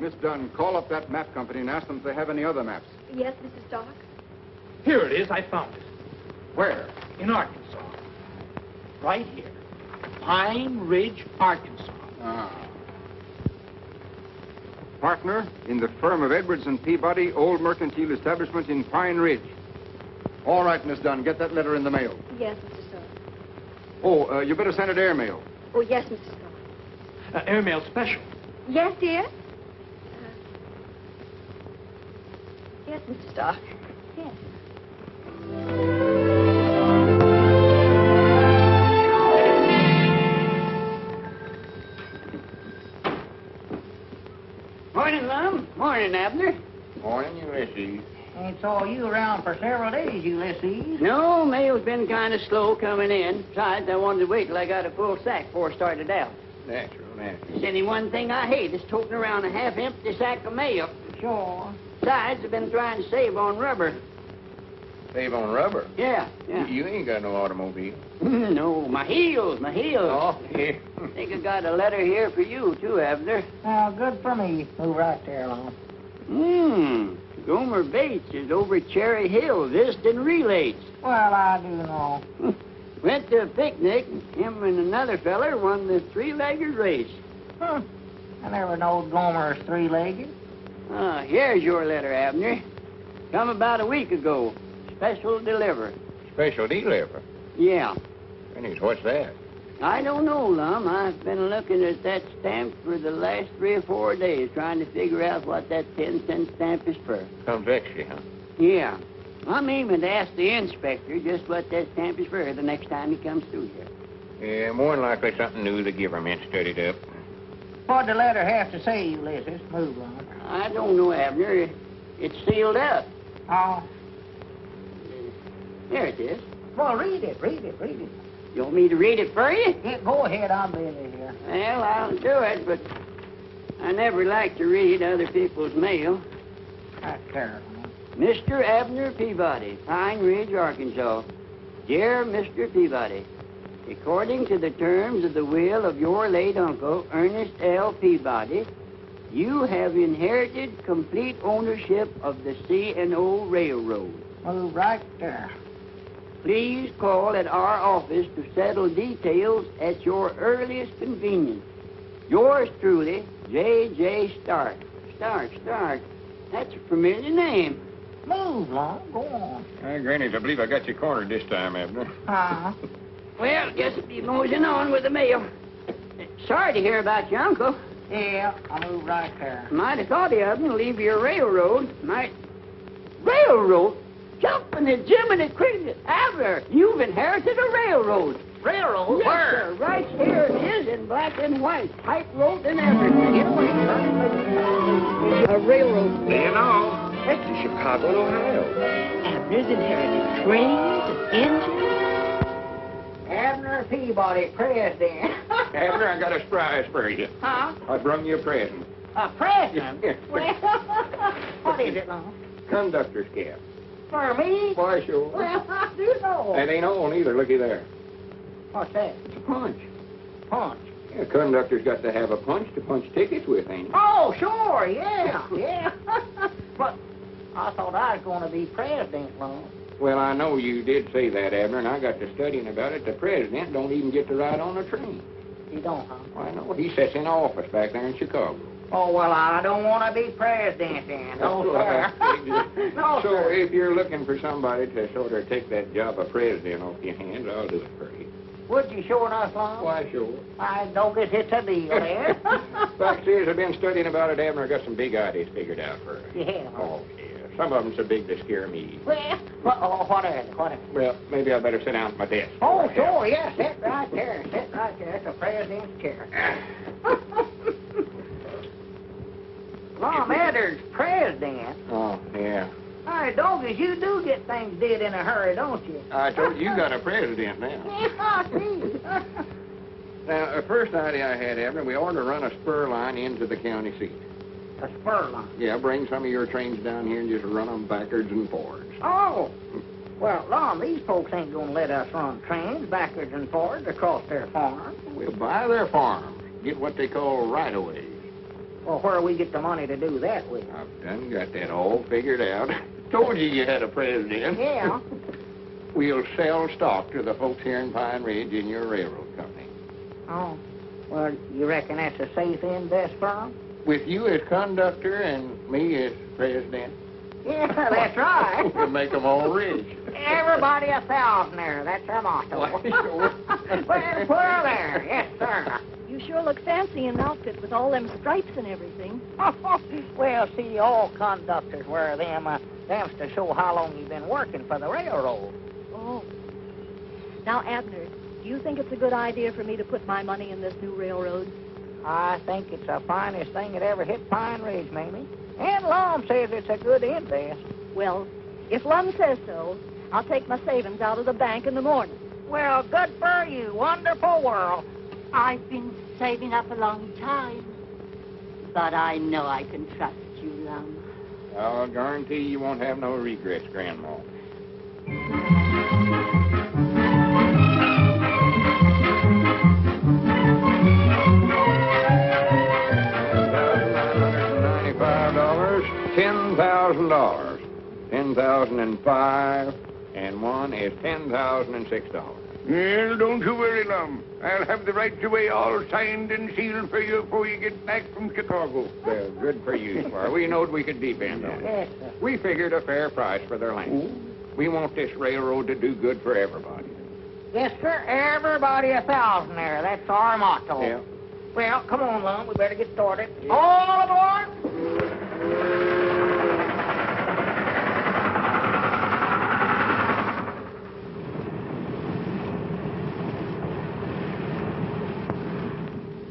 Miss Dunn, call up that map company and ask them if they have any other maps. Yes, Mr. Stark. Here it is. I found it. Where? In Arkansas. Right here. Pine Ridge, Arkansas. Ah. Partner in the firm of Edwards and Peabody, Old Mercantile Establishment in Pine Ridge. All right, Miss Dunn, get that letter in the mail. Yes, Mr. Stark. Oh, you better send it airmail. Oh, yes, Mr. Stark. Airmail special. Yes, dear? Yes, Mr. Stark. Yes. Morning, Lum. Morning, Abner. Morning, Ulysses. Ain't saw you around for several days, Ulysses. No, mail's been kind of slow coming in. Besides, I wanted to wait till I got a full sack before I started out. Natural. There's any one thing I hate is toting around a half-empty sack of mail. Sure. Besides, I've been trying to save on rubber. Save on rubber? Yeah. You ain't got no automobile. No, my heels. Oh, yeah. I think I got a letter here for you, too, Abner. Well, good for me. Move right there, Lum. Gomer Bates is over at Cherry Hill visiting relays. Well, I do know. Went to a picnic. Him and another feller won the three-legged race. I never knowed Gomer's three-legged. Here's your letter, Abner. Come about a week ago. Special deliver. Special deliver? Yeah. Goodness, what's that? I don't know, Lum. I've been looking at that stamp for the last 3 or 4 days, trying to figure out what that 10-cent stamp is for. Comes extra, huh? Yeah. I'm aiming to ask the inspector just what that stamp is for the next time he comes through here. Yeah, more than likely something new the government studied up. What'd the letter have to say, Ulysses? Move, Lum. I don't know, Abner. It's sealed up. Oh. There it is. Well, read it. You want me to read it for you? Yeah, go ahead. I'm busy here. Well, I'll do it, but I never like to read other people's mail. That's terrible. Mr. Abner Peabody, Pine Ridge, Arkansas. Dear Mr. Peabody, according to the terms of the will of your late uncle, Ernest L. Peabody, you have inherited complete ownership of the C&O Railroad. Move right there. Please call at our office to settle details at your earliest convenience. Yours truly, J.J. Stark. Stark. That's a familiar name. Move, Lum. Go on. Granny, I believe I got you cornered this time, Abner. Well, guess I'll be moseying on with the mail. Sorry to hear about your uncle. Yeah, I'll move right there. Might have thought of him to leave your railroad. Railroad? Jumping the Jiminy Cricket. Abner, you've inherited a railroad. Railroad? Yes, Where? sir. Right here it is in black and white. Type wrote and everything. A railroad. Do you know? That's in Chicago, Ohio. Abner's inherited trains and engines. Abner Peabody, president. Abner, I got a surprise for you. Huh? I brung you a present. A president? Yeah. Well, what is it, Lum? Conductor's cap. For me? Why, sure. Well, I do know. That ain't all either. Looky there. What's that? It's a punch. Punch. Yeah, conductor's got to have a punch to punch tickets with, ain't he? Oh, sure, yeah. But I thought I was going to be president, Lum. Well, I know you did say that, Abner, and I got to studying about it. The president don't even get to ride on a train. You don't, huh? I know. He sits in office back there in Chicago. Oh, well, I don't want to be president then. No, sir. No, So sir. if you're looking for somebody to sort of take that job of president off your hands, I'll do it for you. Would you sure enough, Lum? Why, sure. I don't guess it's a deal there. Fact is, I've been studying about it, Abner. I got some big ideas figured out for it. Yeah. Oh, yeah. Some of them so big they scare me. Well, what are they? Well, maybe I better sit down at my desk. Oh, sure, yeah. Sit right there. It's a president's chair. Lum, Edwards, president. Oh, yeah. Hey, doggies, you do get things did in a hurry, don't you? I told you got a president now. Yeah, I see. Now, the first idea I had, Abner, we ought to run a spur line into the county seat. A spur line. Yeah, bring some of your trains down here and just run them backwards and forwards. Oh. Well, Lum, these folks ain't going to let us run trains backwards and forwards across their farm. We'll buy their farms, get what they call right-of-ways. Well, where we get the money to do that with? I've done got that all figured out. Told you had a president. Yeah. We'll sell stock to the folks here in Pine Ridge in your railroad company. Oh. Well, you reckon that's a safe invest firm? With you as conductor and me as president, Yeah, that's right. we'll make them all rich. Everybody a thousandaire. That's our motto. Why, sure. Well, put her there. Yes, sir. You sure look fancy in an outfit with all them stripes and everything. Well, see, all conductors wear them. Them's to show how long you've been working for the railroad. Oh. Now, Abner, do you think it's a good idea for me to put my money in this new railroad? I think it's the finest thing that ever hit Pine Ridge, Mamie. And Lum says it's a good invest. Well, if Lum says so, I'll take my savings out of the bank in the morning. Well, good for you. Wonderful world. I've been saving up a long time. But I know I can trust you, Lum. I'll guarantee you won't have no regrets, Grandma. $10,005, $10,000, $10,005, and one is $10,006. Well, don't you worry, Lum. I'll have the rights away all signed and sealed for you before you get back from Chicago. Well, good for you, Squire. We knowed we could depend on Yes, it. sir. We figured a fair price for their land. We want this railroad to do good for everybody. Yes, sir. Everybody a thousandaire. That's our motto. Yeah. Well, come on, Lum. We better get started. All aboard!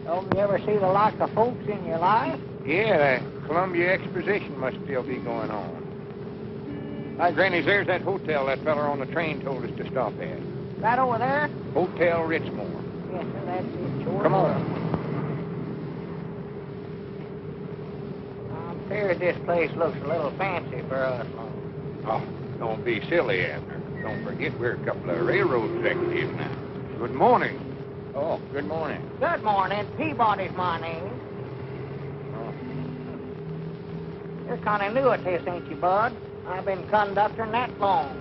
Don't you ever see the like of folks in your life? Yeah, the Columbia Exposition must still be going on. Hi, Granny, there's that hotel that feller on the train told us to stop at. Right over there? Hotel Ritzmore. Yes, sir. That's it. Sure. Come on. I'm afraid this place looks a little fancy for us, Lum. Oh, don't be silly, Abner. Don't forget we're a couple of railroad executives now. Good morning. Oh, good morning. Good morning. Peabody's my name. Oh. You're kind of new at this, ain't you, Bud? I've been conducting that long.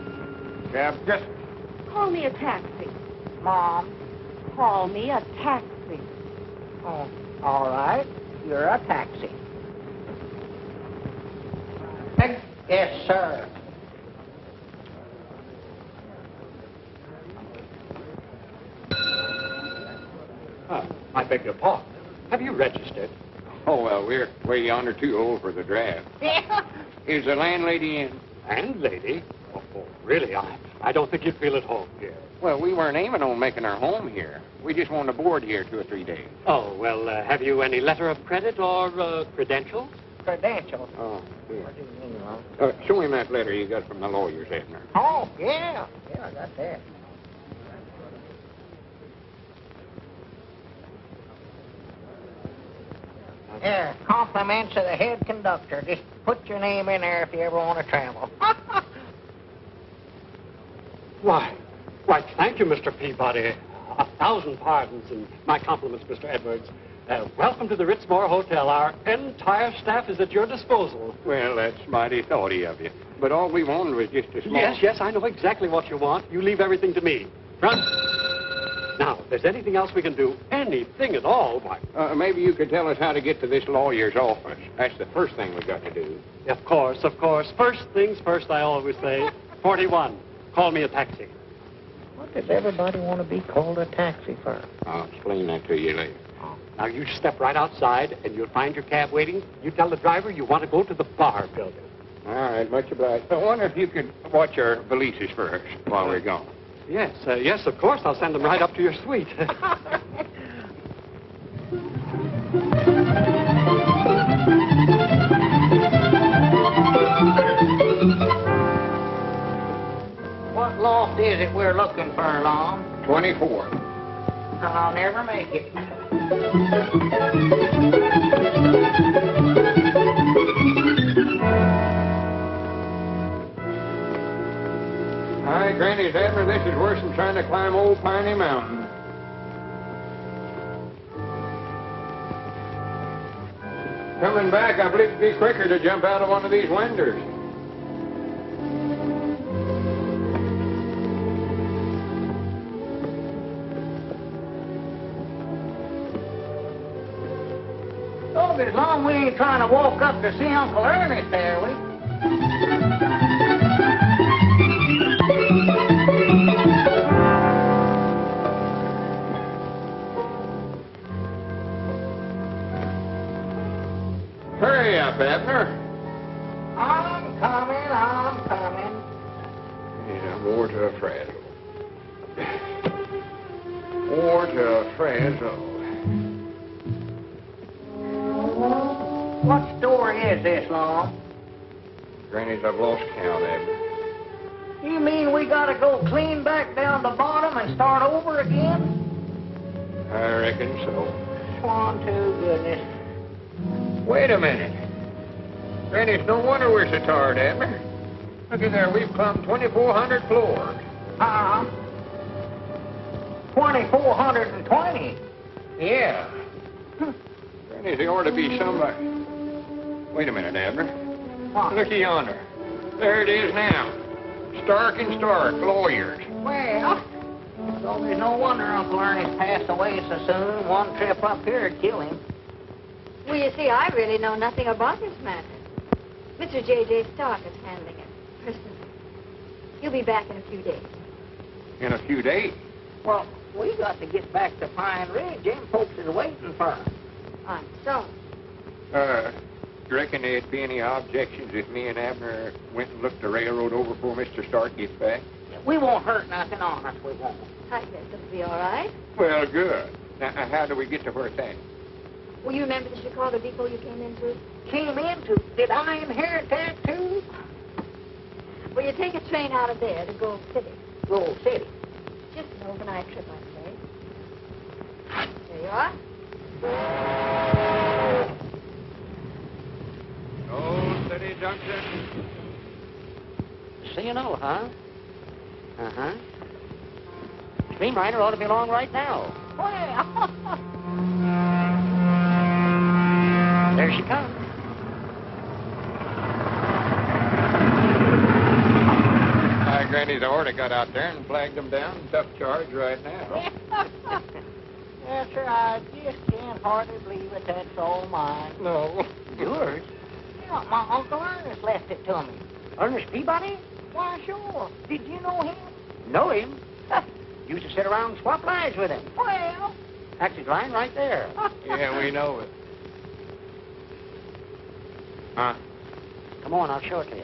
Cab, just... Call me a taxi. Mom. Call me a taxi. Oh, all right. You're a taxi. Yes, sir. I beg your pardon. Have you registered? Oh, well, we're way yonder too old for the draft. Is the landlady in? Landlady? Oh, really? I don't think you'd feel at home here. Well, we weren't aiming on making our home here. We just wanted to board here 2 or 3 days. Oh, well, have you any letter of credit or credentials? Credentials. Oh, here. What do you mean, Lum? Show him that letter you got from the lawyers, Abner. Oh, yeah. Yeah, I got that. Yeah, compliments of the head conductor. Just put your name in there if you ever want to travel. Why, thank you, Mr. Peabody. 1,000 pardons, and my compliments, Mr. Edwards. Welcome to the Ritzmore Hotel. Our entire staff is at your disposal. Well, that's mighty thoughty of you. But all we wanted was just a small... Yes, I know exactly what you want. You leave everything to me. Front. Now, if there's anything else we can do, anything at all, why... maybe you could tell us how to get to this lawyer's office. That's the first thing we got to do. Of course. First things first, I always say. 41. Call me a taxi. What does everybody want to be called a taxi for? I'll explain that to you later. Now, you step right outside, and you'll find your cab waiting. You tell the driver you want to go to the bar building. All right, much obliged. I wonder if you could watch our valises first while we're gone. Yes, of course. I'll send them right up to your suite. What loft is it we're looking for, Lum? 24. I'll never make it. All right, Granny Abner, this is worse than trying to climb Old Piney Mountain. Coming back, I believe it'd be quicker to jump out of one of these windows. Oh, as long as we ain't trying to walk up to see Uncle Ernest, are we? Hurry up, Abner. I'm coming. Yeah, more to a frazzle. More to a frazzle. What story is this, Long? Granny's, I've lost count, Abner. You mean we gotta go clean back down the bottom and start over again? I reckon so. Swan to goodness. Wait a minute. Granny, it's no wonder we're so tired, Abner. Look at there, we've climbed 2,400 floors. 2,420. Yeah. Granny, there ought to be somebody. Wait a minute, Abner. What? Looky yonder. There it is now. Stark and Stark, lawyers. Well, so there's no wonder Uncle Ernest passed away so soon. One trip up here would kill him. Well, you see, I really know nothing about this matter. Mr. J.J. Stark is handling it personally. He'll be back in a few days. In a few days. Well, we got to get back to Pine Ridge. Them folks is waiting for us. I'm sorry. You reckon there'd be any objections if me and Abner went and looked the railroad over before Mr. Stark gets back? We won't hurt nothing on us, we won't. I guess it'll be all right. Well, good. Now, how do we get to where it's at? Well, you remember the Chicago depot you came into? Came into? Did I inherit that, too? Well, you take a train out of there to Gold City. Gold City. Just an overnight trip, I'd say. There you are. Gold City Junction. C&O, huh? Uh-huh. Streamliner ought to be along right now. Well, There she comes. My Granny's already got out there and flagged them down. Tough charge right now. yes, sir, I just can't hardly believe it. That's all mine. No. Yours? Yeah, my Uncle Ernest left it to me. Ernest Peabody? Why, sure. Did you know him? Know him? Used to sit around and swap lines with him. Well, That's his line right there. Yeah, we know it. Huh? Come on, I'll show it to you.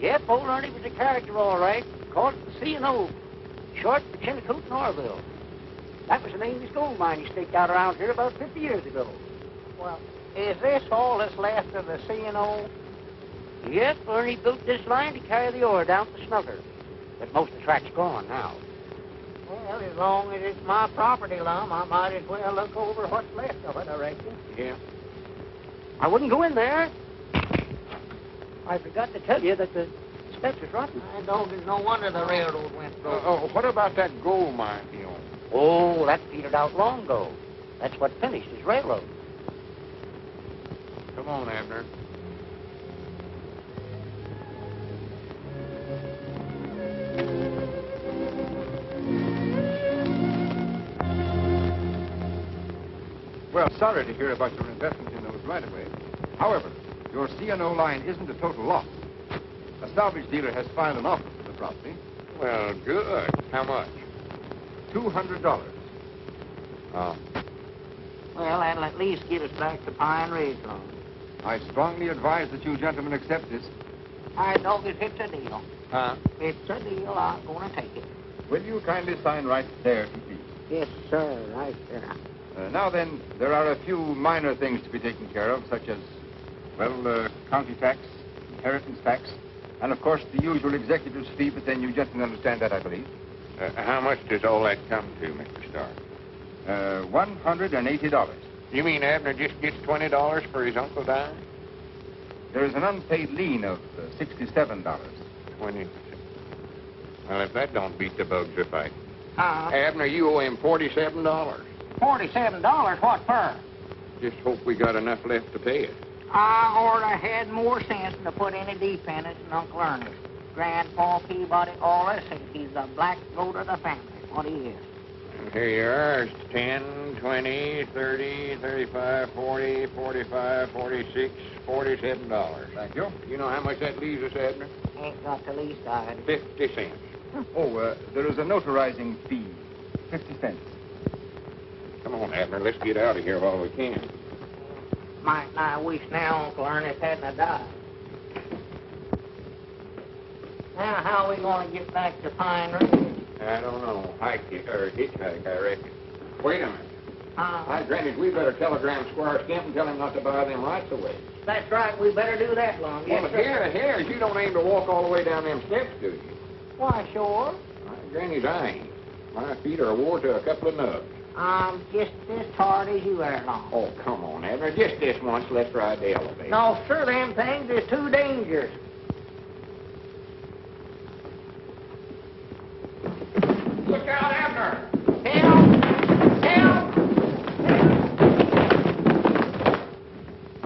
Yep, old Ernie was a character, all right. Called it the C&O. Short for Chillicothe and Orville. That was the name of his gold mine he staked out around here about 50 years ago. well, is this all that's left of the C&O? Yep, Ernie built this line to carry the ore down to Snugger. But most of the track's gone now. Well, as long as it's my property, Lum, I might as well look over what's left of it, I reckon. Yeah. I wouldn't go in there. I forgot to tell you that the steps is rotten. I don't, there's no wonder the railroad went broke. What about that gold mine he owned? Oh, that petered out long ago. That's what finished his railroad. Come on, Abner. Well, sorry to hear about your investment in those right-of-way. However, your C&O line isn't a total loss. A salvage dealer has filed an offer for the property. Well, good. How much? $200. Oh. Well, that'll at least get us back to Pine Ridge, Lum. I strongly advise that you gentlemen accept this. I know if it's a deal. Huh? If it's a deal, I'm going to take it. Will you kindly sign right there, if you please? Yes, sir, right there. Now then, there are a few minor things to be taken care of, such as, well, county tax, inheritance tax, and of course the usual executive's fee, but then you gentlemen understand that, I believe. How much does all that come to, Mr. Stark? $180. You mean Abner just gets $20 for his uncle dying? There is an unpaid lien of $67. 20. Well, if that don't beat the bugs a fight. Uh, Abner, you owe him $47. $47? What for? Just hope we got enough left to pay it. I ought to had more sense than to put any dependence in Uncle Ernest. Grandpa Peabody always said he's the black goat of the family. What he is. And here you are. It's 10, 20, 30, 35, 40, 45, 46, $47. Thank you. You know how much that leaves us, Abner? Ain't got the least idea. 50 cents. Oh, there is a notarizing fee. 50 cents. Come on, Abner. Let's get out of here while we can. Might I wish now Uncle Ernest hadn't died. Now, how are we going to get back to Pine Ridge? I don't know. Hitchhike, I reckon. Wait a minute. Hi, Granny, we better telegram Squire Skimp and tell him not to buy them rights away. That's right. We better do that, Lum. Yes, Well, sir. here, you don't aim to walk all the way down them steps, do you? Why, sure. Granny's, I ain't. My feet are wore to a couple of nubs. I'm just as hard as you are, Lum. Oh, come on, Abner. Just this once, let's ride the elevator. No, sir, them things are too dangerous. Look out, Abner! Help! Help!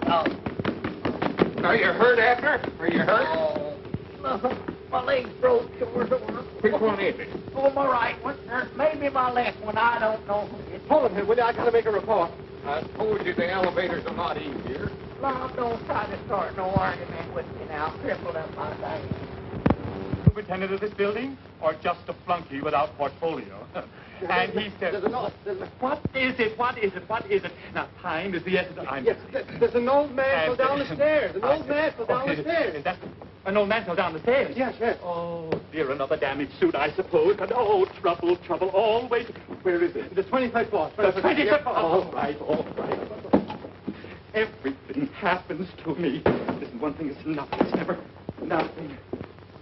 Oh. Are you hurt, Abner? Are you hurt? Oh, no, my leg's broke, sure. Which one is it? Oh, my right one. Maybe my left one. I don't know. Hold on here, will you? I gotta make a report. I told you the elevator's a lot easier. Lum, don't try to start no argument with me now. Crippled up my leg. Superintendent of this building, or just a flunky without portfolio? And he said, what is it? What is it? What is it? Now, time is the essence. Yes, there's an old man fell down the stairs. An old man fell down the stairs. That's an old man fell down the stairs? Yes, yes. Oh, dear, another damaged suit, I suppose. And oh, trouble, trouble, always. Where is it? The 25th floor. The 25th. All right, all right. Everything happens to me. Listen, one thing is nothing. It's never nothing.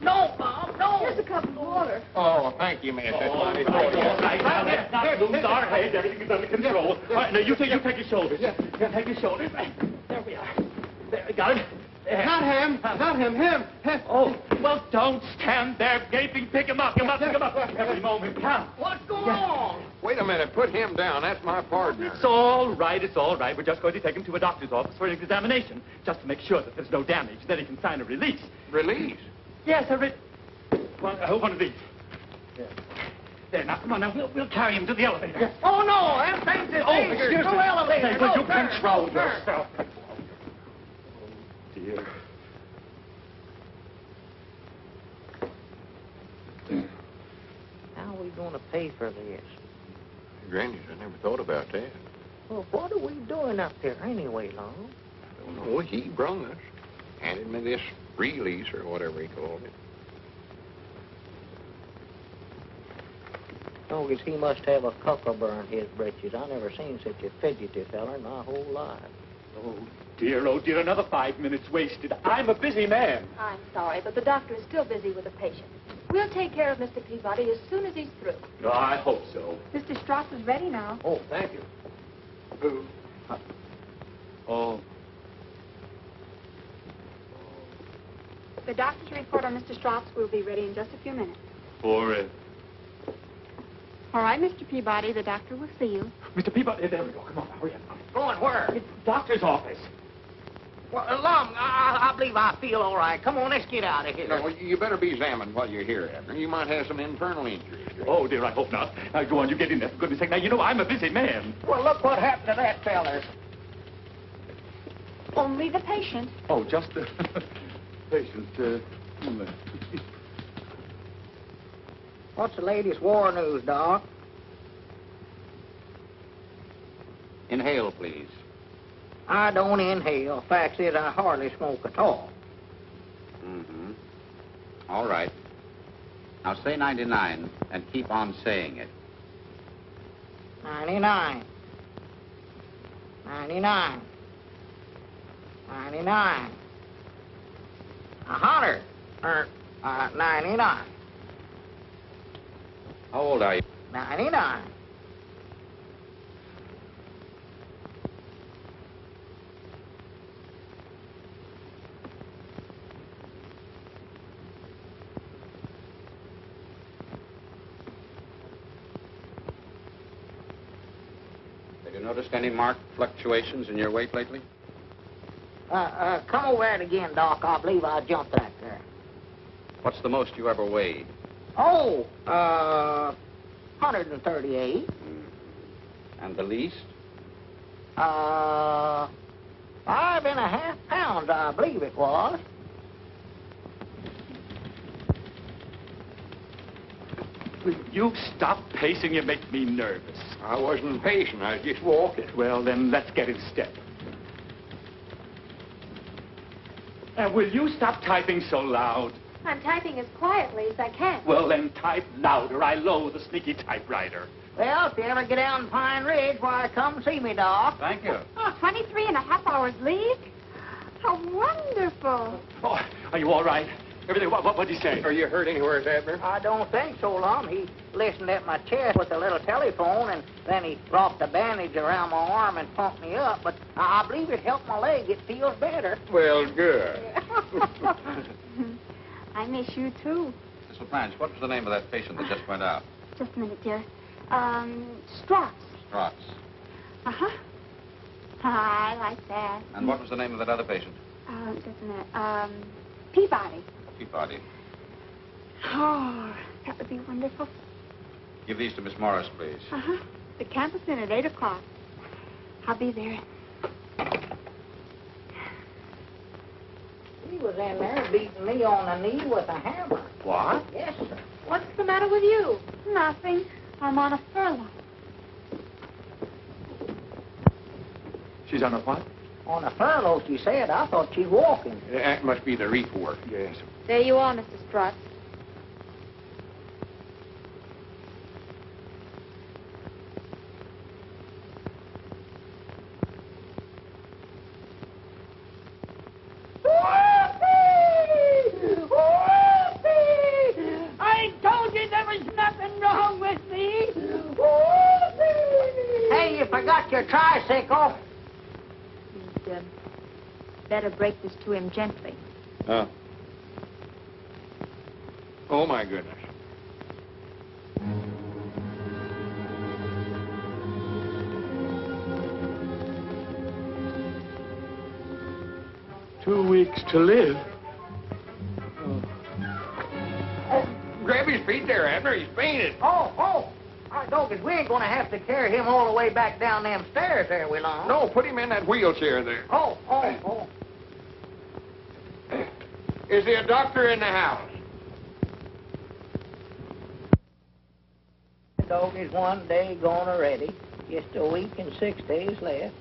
No, Bob, no. Here's a cup of water. Oh, thank you, miss. That's mighty All kind. right, now let's not lose our heads. Everything is under control. All right, now you take his shoulders. Yeah, take his shoulders. There we are. There, got it. There. Not him, him. Oh, well, don't stand there gaping. Pick him up, pick him up. Every moment counts. What's going on? Wait a minute. Put him down. That's my partner. It's all right, it's all right. We're just going to take him to a doctor's office for an examination, just to make sure that there's no damage. Then he can sign a release. Release? Yes, one of these. There, now, come on, now, we'll carry him to the elevator. Oh, no, them things is dangerous. Excuse No me. elevator. Will No, you sir. control No, sir. yourself? Oh, dear. How are we going to pay for this? Granny's, I never thought about that. Well, what are we doing up there anyway, Long? I don't know. He brung us. Handed me this release or whatever he called it. Long as he must have a cucumber in his britches. I never seen such a fidgety feller in my whole life. Oh, dear, another 5 minutes wasted. I'm a busy man. I'm sorry, but the doctor is still busy with a patient. We'll take care of Mr. Peabody as soon as he's through. No, I hope so. Mr. Strauss is ready now. Oh, thank you. Who? Oh. The doctor's report on Mr. Strauss will be ready in just a few minutes. For it. All right, Mr. Peabody, the doctor will see you. Mr. Peabody, there we go. Come on, hurry up. Going where? It's the doctor's office. Well, Long, I believe I feel all right. Come on, let's get out of here. No, you better be examined while you're here, Abner. You might have some internal injuries. Oh, dear, I hope not. Now, go on, you get in there, for goodness sake. Now, you know I'm a busy man. Well, look what happened to that feller. Only the patient. Oh, just the patient. What's the latest war news, Doc? Inhale, please. I don't inhale. Fact is, I hardly smoke at all. Mm-hmm. All right. Now say 99 and keep on saying it. 99. 99. 99. 100. 99. How old are you? 99. You noticed any marked fluctuations in your weight lately? Come over it again, Doc. I believe I jumped that there. What's the most you ever weighed? Oh, 138. And the least? 5.5 pounds, I believe it was. Will you stop pacing? You make me nervous. I wasn't pacing. I was just walking. Well, then let's get in step. And will you stop typing so loud? I'm typing as quietly as I can. Well, then type louder. I loathe the sneaky typewriter. Well, if you ever get down Pine Ridge, why, come see me, Doc. Thank you. Oh, 23 and a half hours leave? How wonderful. Oh, are you all right? Everything, what did he say? Are you hurt anywhere, Abner? I don't think so, Lum. He listened at my chest with a little telephone, and then he wrapped a bandage around my arm and pumped me up. But I believe it helped my leg. It feels better. Well, good. I miss you, too. Miss LaPlanche, what was the name of that patient that just went out? Just a minute, dear. Strauss. Strauss. Uh-huh. I like that. And what was the name of that other patient? Just a minute. Peabody. Peabody. Oh, that would be wonderful. Give these to Miss Morris, please. Uh-huh. The camp is in at 8 o'clock. I'll be there. He was in there beating me on the knee with a hammer. What? Yes, sir. What's the matter with you? Nothing. I'm on a furlough. She's on a what? On a furlough, she said. I thought she's walking. That must be the report. Yes. There you are, Mr. Strauss. I told you there was nothing wrong with me. Hey, you forgot your tricycle. You'd better break this to him gently. Oh, my goodness. Two weeks to live. Grab his feet there, Abner. He's fainted. Oh. I don't, because we ain't going to have to carry him all the way back down them stairs there, we long. No, put him in that wheelchair there. Oh. Is there a doctor in the house? The dog is one day gone already. Just a week and 6 days left.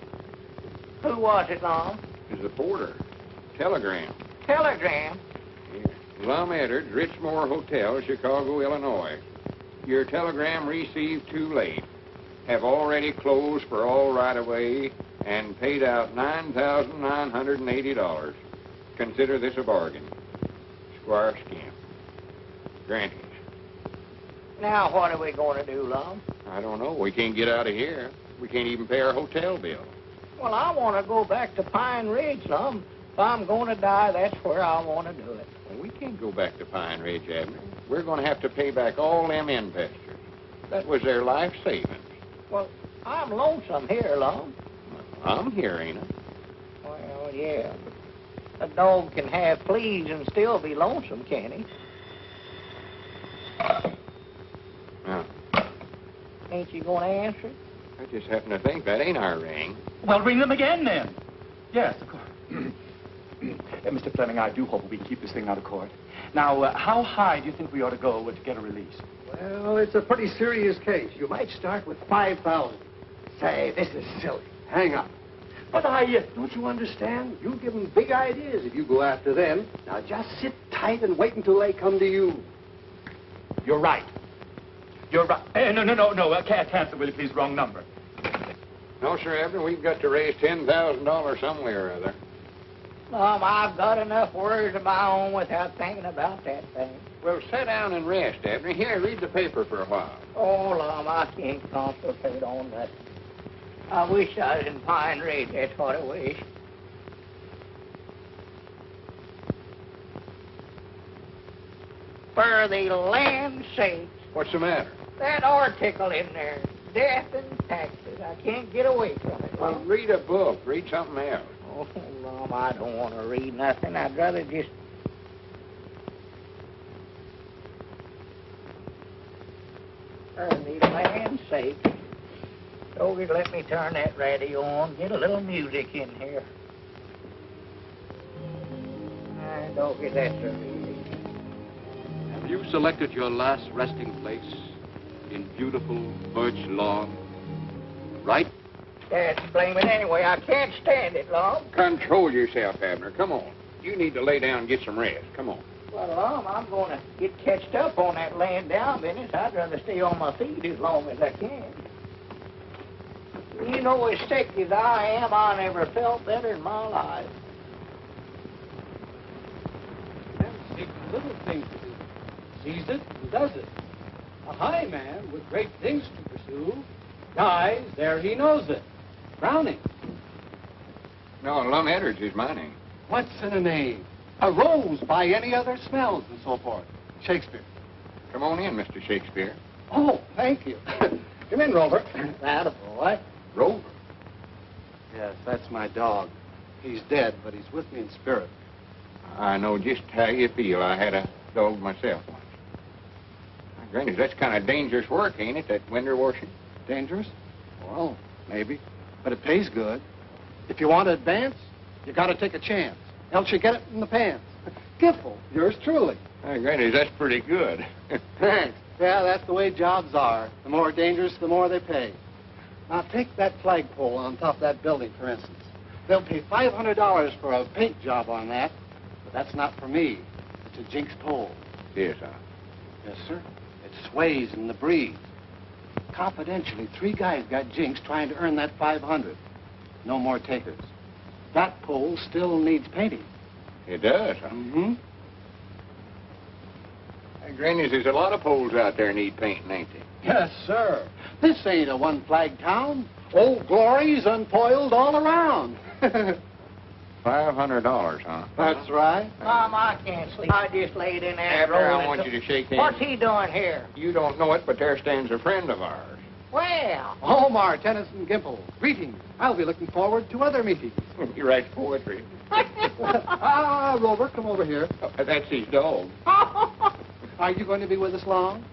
Who was it, Lum? It's the porter. Telegram. Telegram. Lum Edwards, Richmore Hotel, Chicago, Illinois. Your telegram received too late. Have already closed for all right-of-way and paid out $9,980. Consider this a bargain. Squire Scamp. Granted. Now what are we going to do, Lum? I don't know. We can't get out of here. We can't even pay our hotel bill. Well, I want to go back to Pine Ridge, Lum. If I'm going to die, that's where I want to do it. Well, we can't go back to Pine Ridge, Abner. We're going to have to pay back all them investors. That was their life savings. Well, I'm lonesome here, Lum. I'm here, ain't I? Well, yeah. A dog can have fleas and still be lonesome, can't he? Now, Ain't you going to answer it? I just happen to think that ain't our ring. Well, ring them again, then. Yes, of course. Mr. Fleming, I do hope we can keep this thing out of court. Now, how high do you think we ought to go to get a release? Well, it's a pretty serious case. You might start with 5,000. Say, this is silly. Hang on. But don't you understand? You give them big ideas if you go after them. Now, just sit tight and wait until they come to you. You're right. You're right. No. Cancel, will you please? Wrong number. No, sir, Abner. We've got to raise $10,000 somewhere or other. Lum, I've got enough worries of my own without thinking about that thing. Well, sit down and rest, Abner. Here, read the paper for a while. Oh, Lum, I can't concentrate on that. I wish I was in Pine Ridge. That's what I wish. For the land's sake. What's the matter? That article in there. death and taxes. I can't get away from it. Well, read a book. Read something else. Oh, Lum, I don't want to read nothing. I'd rather just... For the land's sake. Doggy, let me turn that radio on. Get a little music in here. Doggy, that's a music. Have you selected your last resting place in beautiful birch lawn? Right? That's blaming anyway. I can't stand it, Lum. Control yourself, Abner. Come on. You need to lay down and get some rest. Come on. Well, Lum, I'm going to get catched up on that laying down business. I'd rather stay on my feet as long as I can. You know, as sick as I am, I never felt better in my life. Takes little things to do. Sees it and does it. A high man with great things to pursue dies ere he knows it. Browning. No, Lum Edwards is my name. What's in a name? A rose by any other smells and so forth. Shakespeare. Come on in, Mr. Shakespeare. Oh, thank you. Come in, Rover. That a boy. Rover? Yes, that's my dog. He's dead, but he's with me in spirit. I know just how you feel. I had a dog myself once. Granny, that's kind of dangerous work, ain't it, that window washing? Dangerous? Well, maybe. But it pays good. If you want to advance, you got to take a chance. Else you get it in the pants. Giffle, yours truly. Granny, that's pretty good. Thanks. Yeah, that's the way jobs are. The more dangerous, the more they pay. Now, take that flagpole on top of that building, for instance. They'll pay $500 for a paint job on that, but that's not for me. It's a jinx pole. Yes, sir. Yes, sir. It sways in the breeze. Confidentially, 3 guys got jinxed trying to earn that $500. No more takers. That pole still needs painting. It does, huh? Mm-hmm. Granny, there's a lot of poles out there need painting, ain't they? Yes, sir. This ain't a one-flag town. Old glory's unfoiled all around. $500, huh? That's right. Mom, I can't sleep. I just laid in there. Abner, I want you to shake hands. What's he doing here? You don't know it, but there stands a friend of ours. Well. Omar Tennyson Gimple. Greetings. I'll be looking forward to other meetings. He writes poetry. Rover, come over here. Oh, that's his dog. Are you going to be with us long?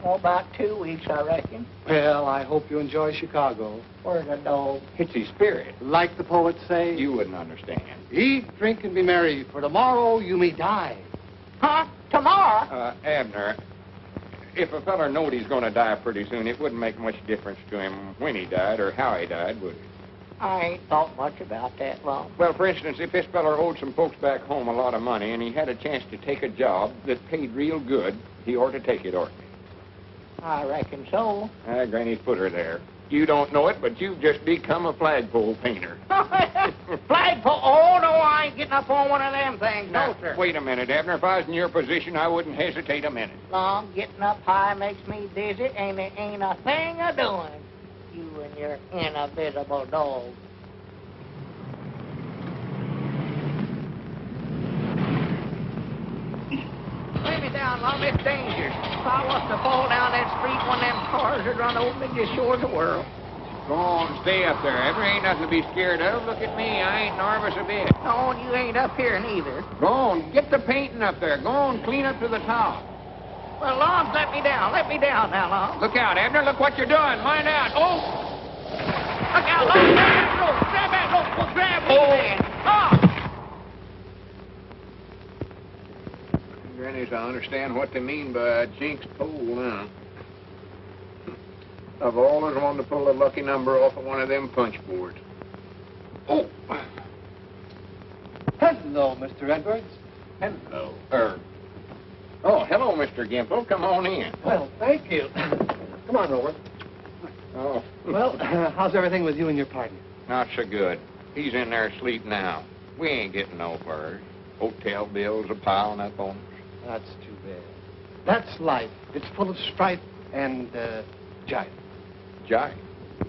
Oh, about 2 weeks, I reckon. Well, I hope you enjoy Chicago. Where's the dog? It's his spirit. Like the poets say. You wouldn't understand. Eat, drink, and be merry, for tomorrow you may die. Huh? Tomorrow? Abner, if a feller knowed he's going to die pretty soon, it wouldn't make much difference to him when he died or how he died, would it? I ain't thought much about that, Lum. Well, for instance, if this feller owed some folks back home a lot of money and he had a chance to take a job that paid real good, he ought to take it, oughtn't he? I reckon so. Granny's put her there. You don't know it, but you've just become a flagpole painter. Flagpole? Oh, no, I ain't getting up on one of them things. No, sir. Wait a minute, Abner. If I was in your position, I wouldn't hesitate a minute. Lum, getting up high makes me dizzy, and there ain't a thing a doing. You and your invisible dog. Lay me down, Lum. It's dangerous. If I was to fall down that street, one of them cars would run over me just sure as the world. Go on, stay up there. Abner, ain't nothing to be scared of. Look at me. I ain't nervous a bit. No, and you ain't up here neither. Go on. Get the painting up there. Go on, clean up to the top. Well, Lum, let me down. Let me down now, Lum. Look out, Abner. Look what you're doing. Mind out. Oh! Look out, Lum. Grab that rope. Grab that rope. Grab me, man. Oh! Grannies, I understand what they mean by a jinx pole now. I've always wanted to pull a lucky number off of one of them punch boards. Oh! Hello, Mr. Edwards. Hello. Oh, hello, Mr. Gimple. Come on in. Well, thank you. Come on, Rover. Oh. Well, how's everything with you and your partner? Not so good. He's in there asleep now. We ain't getting no furs. Hotel bills are piling up on us. That's too bad. That's life. It's full of strife and, jive. Jive?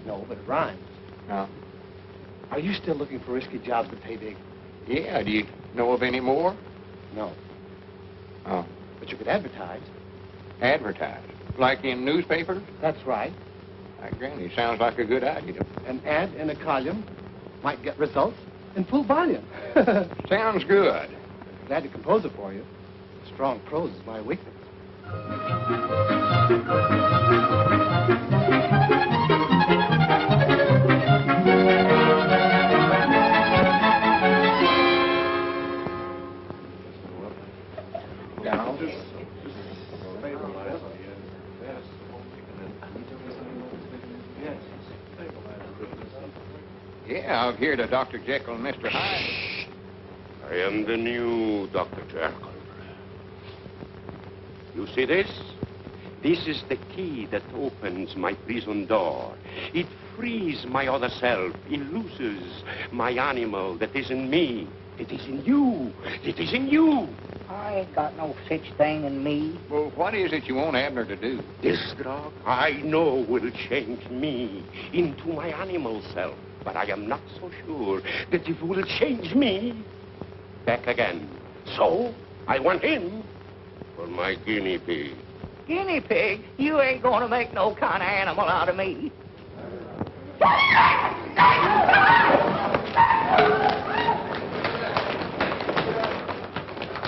No, but it rhymes. No. Are you still looking for risky jobs that pay big? Yeah, do you know of any more? No. Oh. But you could advertise. Advertise? Like in newspapers? That's right. Granny, sounds like a good idea. An ad in a column might get results in full volume. Sounds good. Glad to compose it for you. Strong prose is my weakness. Yeah, I've heard of Dr. Jekyll and Mr. Hyde. I am the new Dr. Jekyll. You see this? This is the key that opens my prison door. It frees my other self. It looses my animal that is in me. It is in you. It is in you. I ain't got no such thing in me. Well, what is it you want Abner to do? This drug, I know, will change me into my animal self. But I am not so sure that it will change me back again. So, I want him for my guinea pig. Guinea pig? You ain't gonna make no kind of animal out of me.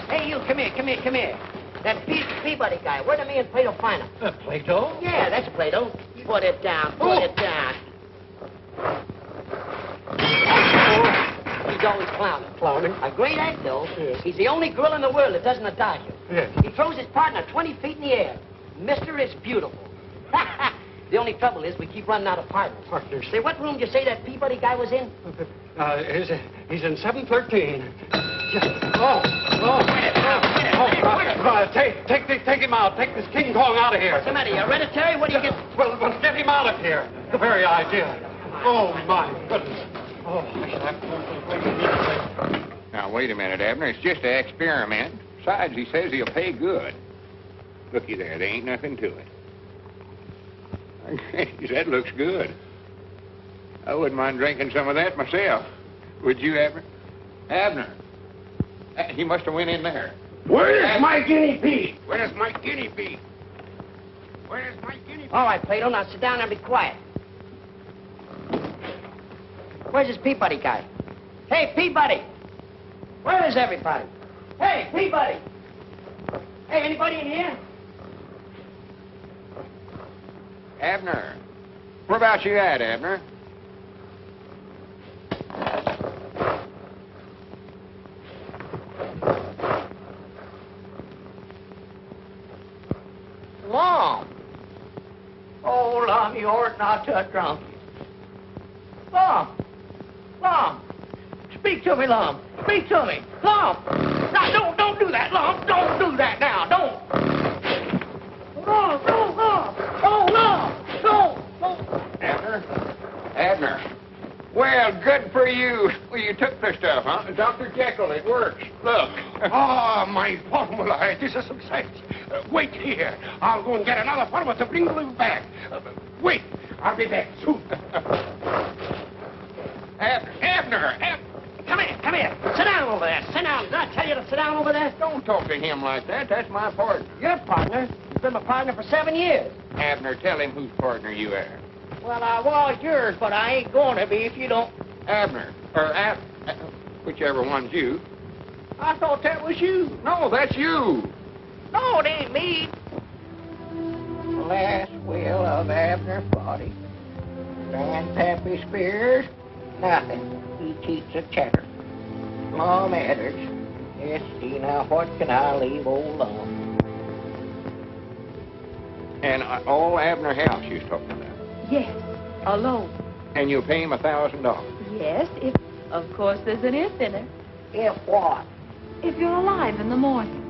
Hey, you, come here. That Peabody guy, where did me and Plato find him? Plato? Yeah, that's Plato. Put it down. He's always clowning. Clowning? A great act, though. Yes. He's the only gorilla in the world that doesn't dodge you. Yes. He throws his partner 20 feet in the air. Mister is beautiful. The only trouble is we keep running out of partners. Partners. Say, what room did you say that Peabody guy was in? He's in 713. Take him out. Take this King Kong out of here. What's the matter? You hereditary? What do you get? Well, get him out of here. The very idea. Oh, my goodness. Oh, I should have to go to the place immediately. Now, wait a minute, Abner. It's just an experiment. Besides, he says he'll pay good. Looky there. There ain't nothing to it. That looks good. I wouldn't mind drinking some of that myself. Would you, Abner? Abner. He must have went in there. Where's my guinea pig? Where's my guinea pig? Where's my guinea pig? All right, Plato, now sit down and be quiet. Where's this Peabody guy? Hey, Peabody! Where is everybody? Hey, Peabody! Hey, anybody in here? Abner. Where about you at, Abner? Lum. Oh, Lum, you ought not to drunk. Lum. Speak to me, Lum. Speak to me. Lum. Now, don't do that, Lum. Don't do that now. Don't. Lum. Abner. Well, good for you. Well, you took the stuff, huh? Dr. Jekyll, it works. Look. My formula. It is a success. Wait here. I'll go and get another formula to bring you back. Wait. I'll be back soon. Abner. Come here. Sit down over there. Sit down. Did I tell you to sit down over there? Don't talk to him like that. That's my partner. Your partner? You've been my partner for 7 years. Abner, tell him whose partner you are. Well, I was yours, but I ain't going to be if you don't. Abner. Whichever one's you. I thought that was you. No, that's you. No, it ain't me. Last will of Abner Body. Grandpappy Spears. Nothing. He keeps a checker. Lum Edwards. Yes, see, now what can I leave old Lum? And all Abner House you're talking about? Yes, alone. And you'll pay him $1,000? Yes, if, of course, there's an if in it. If what? If you're alive in the morning.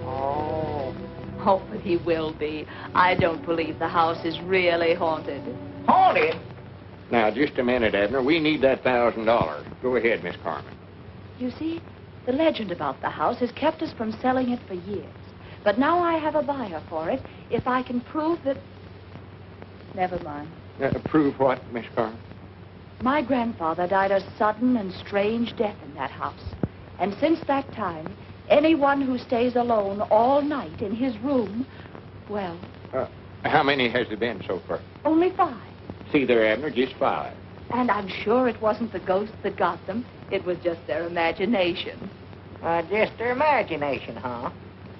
Oh. Oh, but he will be. I don't believe the house is really haunted. Haunted? Now, just a minute, Abner. We need that $1,000. Go ahead, Miss Carmen. You see, the legend about the house has kept us from selling it for years. But now I have a buyer for it if I can prove that... Never mind. Prove what, Miss Carmen? My grandfather died a sudden and strange death in that house. And since that time, anyone who stays alone all night in his room, well... How many has there been so far? Only 5. See there, Abner, just 5. And I'm sure it wasn't the ghosts that got them. It was just their imagination. Just their imagination, huh?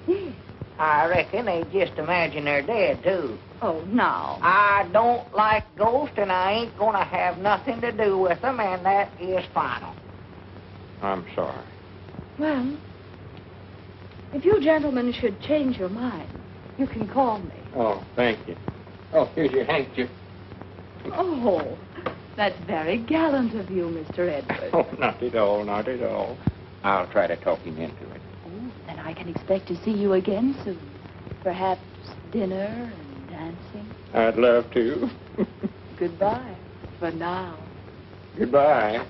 Yes. I reckon they just imagine they're dead, too. Oh, now. I don't like ghosts, and I ain't gonna have nothing to do with them, and that is final. I'm sorry. Well, if you gentlemen should change your mind, you can call me. Oh, thank you. Oh, here's your handkerchief. Oh, that's very gallant of you, Mr. Edwards. Oh, not at all, not at all. I'll try to talk him into it. Oh, then I can expect to see you again soon. Perhaps dinner and dancing. I'd love to. Goodbye for now. Goodbye.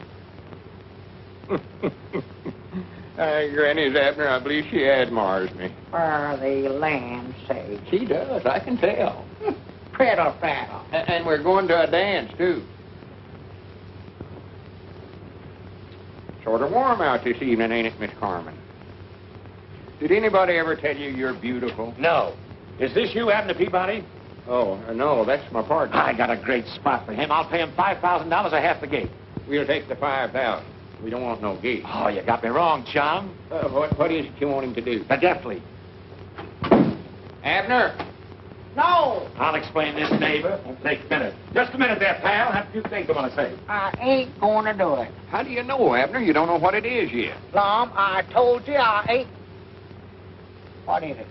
Granny's Abner, I believe she admires me. For the land's sake. She does, I can tell. Prattle, prattle. And we're going to a dance, too. Sort of warm out this evening, ain't it, Miss Carmen? Did anybody ever tell you you're beautiful? No. Is this you, Abner Peabody? Oh, no, that's my partner. I got a great spot for him. I'll pay him $5,000 or half the gate. We'll take the 5,000. We don't want no gate. Oh, you got me wrong, chum. What is it you want him to do? The death leap. Abner! No! I'll explain this, neighbor. Won't take a minute. Just a minute there, pal. Have a few things I want to say. I ain't gonna do it. How do you know, Abner? You don't know what it is yet. Lum, I told you I ain't... What is it?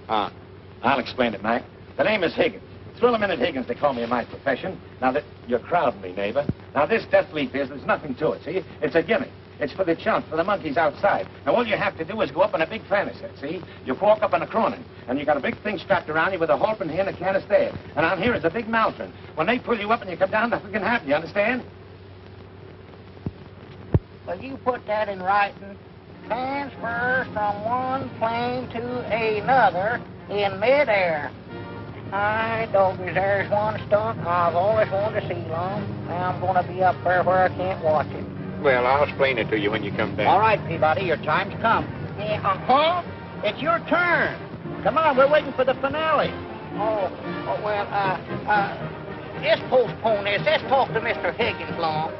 I'll explain it, Mac. The name is Higgins. Thrill-a-minute Higgins, they call me in my profession. Now, that you're crowding me, neighbor. Now, this death leap there's nothing to it, see? It's a gimmick. It's for the chumps, for the monkeys outside. Now, all you have to do is go up in a big fanny set, see? You walk up in a cronin, and you got a big thing strapped around you with a halpin here and a canister. And on here is a big maltron. When they pull you up and you come down, nothing can happen, you understand? Will you put that in writing? Transfer from one plane to another in midair. I doggies, there's one stunt I've always wanted to see, Lum. Now I'm going to be up there where I can't watch it. Well, I'll explain it to you when you come down. All right, Peabody, your time's come. Uh-huh. It's your turn. Come on, we're waiting for the finale. Let's postpone this. Let's talk to Mr. Higgins, Lum.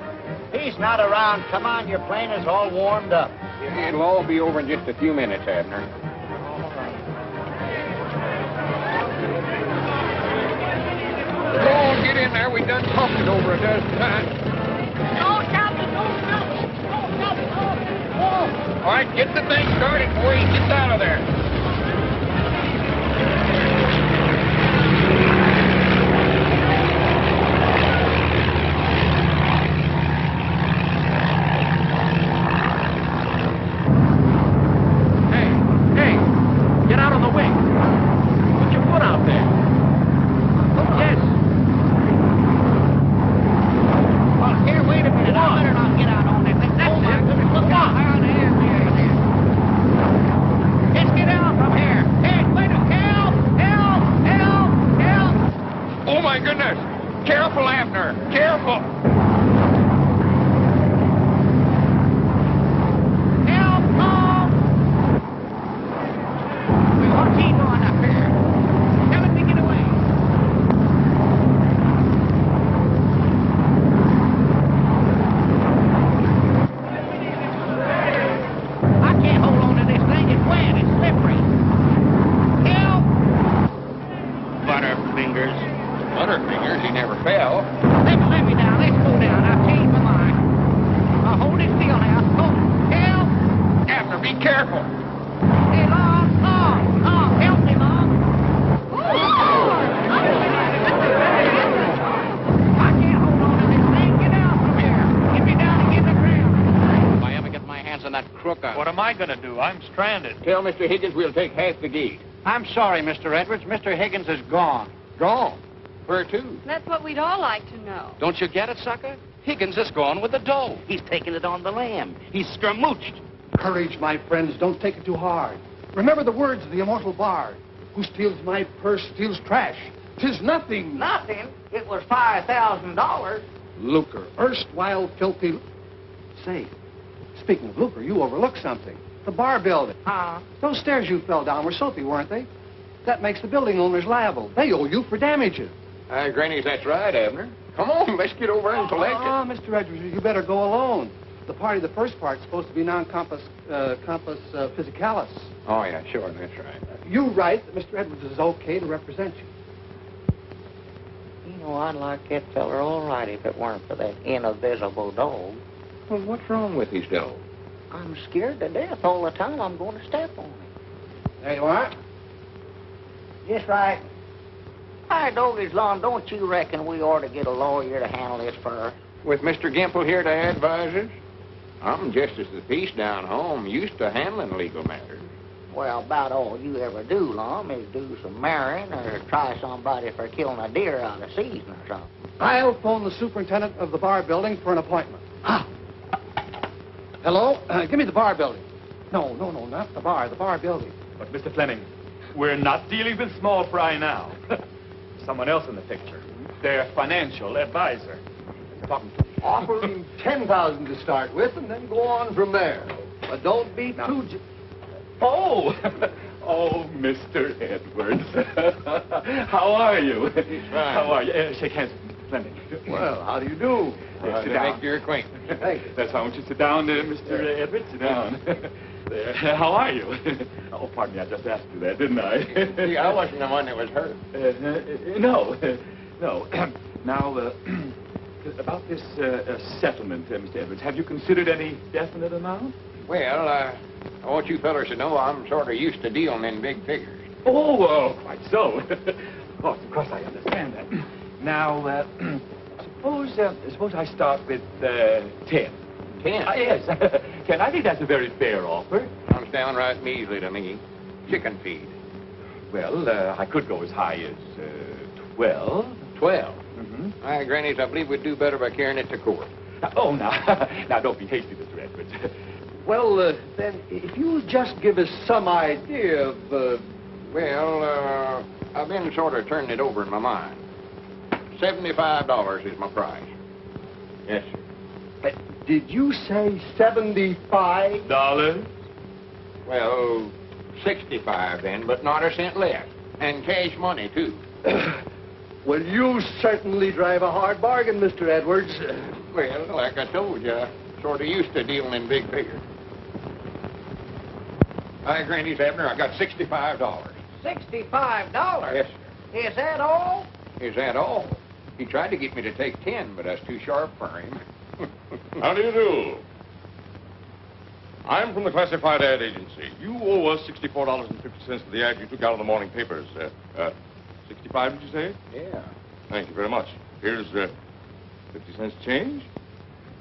He's not around. Come on, your plane is all warmed up. It'll all be over in just a few minutes, Abner. Go on, get in there. We done talked it over a dozen times. Don't stop it. Don't stop it. Don't stop it. All right, get the thing started before he gets out of there. Hey, get out on the wing. Put your foot out there. Yes. Well, here, wait a minute. I better not get out on this thing. That's it. Look out. Let's get out from here. Hey, wait a minute. Help! Oh, my goodness. Careful, Abner. Careful. Help, Tom! What's he doing up here? Tell him to get away. I can't hold on to this thing. It's wet. It's slippery. Help! Butterfingers. Butterfingers? He never fell. Let me down. Let's go down. I've changed my mind. Now hold it still now. Help! Abner, be careful. Hey, Long, help me, Long. I can't hold on to this thing. Get out from here. Get me down and get the ground. If I ever get my hands on that crook, What am I going to do? I'm stranded. Tell Mr. Higgins we'll take half the gate. I'm sorry, Mr. Edwards. Mr. Higgins is gone. Gone? Where to? That's what we'd all like to know. Don't you get it, sucker? Higgins is gone with the dough. He's taking it on the lam. He's scramooched. Courage, my friends. Don't take it too hard. Remember the words of the immortal bard. Who steals my purse steals trash. 'Tis nothing. Nothing. It was $5,000. Lucre, erstwhile filthy... Say, speaking of lucre, you overlooked something. The bar building. Huh? Those stairs you fell down were soapy, weren't they? That makes the building owners liable. They owe you for damages. Granny, that's right, Abner. Come on, let's get over and collect it. Mr. Edwards, you better go alone. The party, the first part's supposed to be non-compos physicalis. Oh, yeah, sure, that's right. You write that Mr. Edwards is okay to represent you. You know, I'd like that feller all right if it weren't for that invisible dog. Well, what's wrong with his dog? I'm scared to death all the time I'm going to step on him. There you are. Just right. Hi, Doggy's Lawn, don't you reckon we ought to get a lawyer to handle this for us? With Mr. Gimple here to advise us? I'm justice of the peace down home, used to handling legal matters. Well, about all you ever do, Lum, is do some marrying or try somebody for killing a deer out of season or something. I'll phone the superintendent of the bar building for an appointment. Hello? Give me the bar building. No, not the bar building. But, Mr. Fleming, we're not dealing with small fry now. Someone else in the picture. Their financial advisor. Offer him $10,000 to start with, and then go on from there. But don't be too... Oh, Mr. Edwards. How are you? Fine. How are you? Shake hands with Mr. Fleming. Well, how do you do? Sit to down. make your acquaintance. Thank you. That's how I want you to sit down, Mr. Edwards. Sit down. There. How are you? Oh, pardon me, I just asked you that, didn't I? See, I wasn't the one that was hurt. No. Now, about this settlement, Mr. Edwards, have you considered any definite amount? Well, I want you fellers to know I'm sort of used to dealing in big figures. Oh, quite so. Of course, I understand that. Now, suppose I start with 10. 10? Yes, 10. I think that's a very fair offer. Sounds downright measly to me. Chicken feed. Well, I could go as high as 12. 12? Mm-hmm. Grannies, I believe we'd do better by carrying it to court. Now, don't be hasty, Mr. Edwards. Well, then, if you just give us some idea of... Well, I've been sort of turning it over in my mind. $75 is my price. Yes, sir. Did you say $75? Well, 65 then, but not a cent less. And cash money, too. Well, you certainly drive a hard bargain, Mr. Edwards. Well, like I told you, I'm sort of used to dealing in big figures. Hi, Granny's Abner, I got $65. $65? Yes, sir. Is that all? Is that all? He tried to get me to take 10, but that's too sharp for him. How do you do? I'm from the Classified Ad Agency. You owe us $64.50 for the ad you took out of the morning papers. 65, did you say? Yeah. Thank you very much. Here's 50 cents change,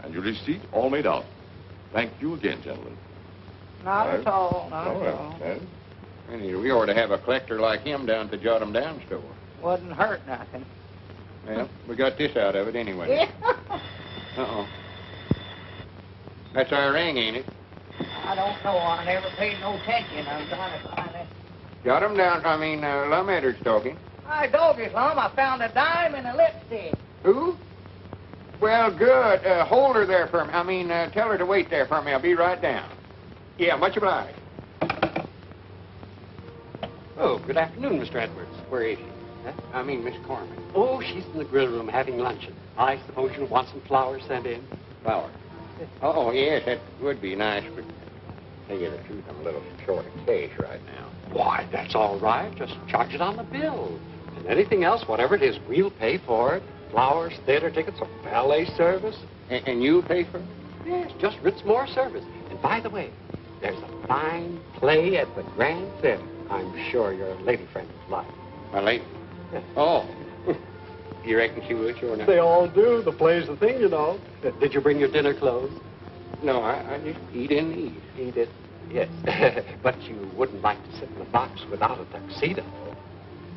and your receipt all made out. Thank you again, gentlemen. Not at all, not at all. And we ought to have a collector like him down at the Jot 'em Down store. Wouldn't hurt nothing. Well, we got this out of it anyway. Uh-oh. That's our ring, ain't it? I don't know. I never paid no attention. I'm trying to find it. Jot 'em Down, Lum Edwards talking. Hi, Doggy's Lum. I found a dime and a lipstick. Who? Well, good. Hold her there for me. Tell her to wait there for me. I'll be right down. Yeah, much obliged. Oh, good afternoon, Mr. Edwards. Where is she? Huh? Miss Corman. Oh, she's in the grill room having luncheon. I suppose you'll want some flowers sent in. Flowers? Oh, yes, that would be nice, but to tell you the truth, I'm a little short of cash right now. Why, that's all right. Just charge it on the bill. And anything else, whatever it is, we'll pay for it. Flowers, theater tickets, or ballet service. And you'll pay for it? Yes, just Ritzmore service. And by the way, there's a fine play at the Grand Theater. I'm sure your lady friend will like. My lady? Yes. Oh. You reckon she would, sure enough? They all do. The play's the thing, you know. Did you bring your dinner clothes? No, I just eat in these. Eat it? Yes. But you wouldn't like to sit in the box without a tuxedo.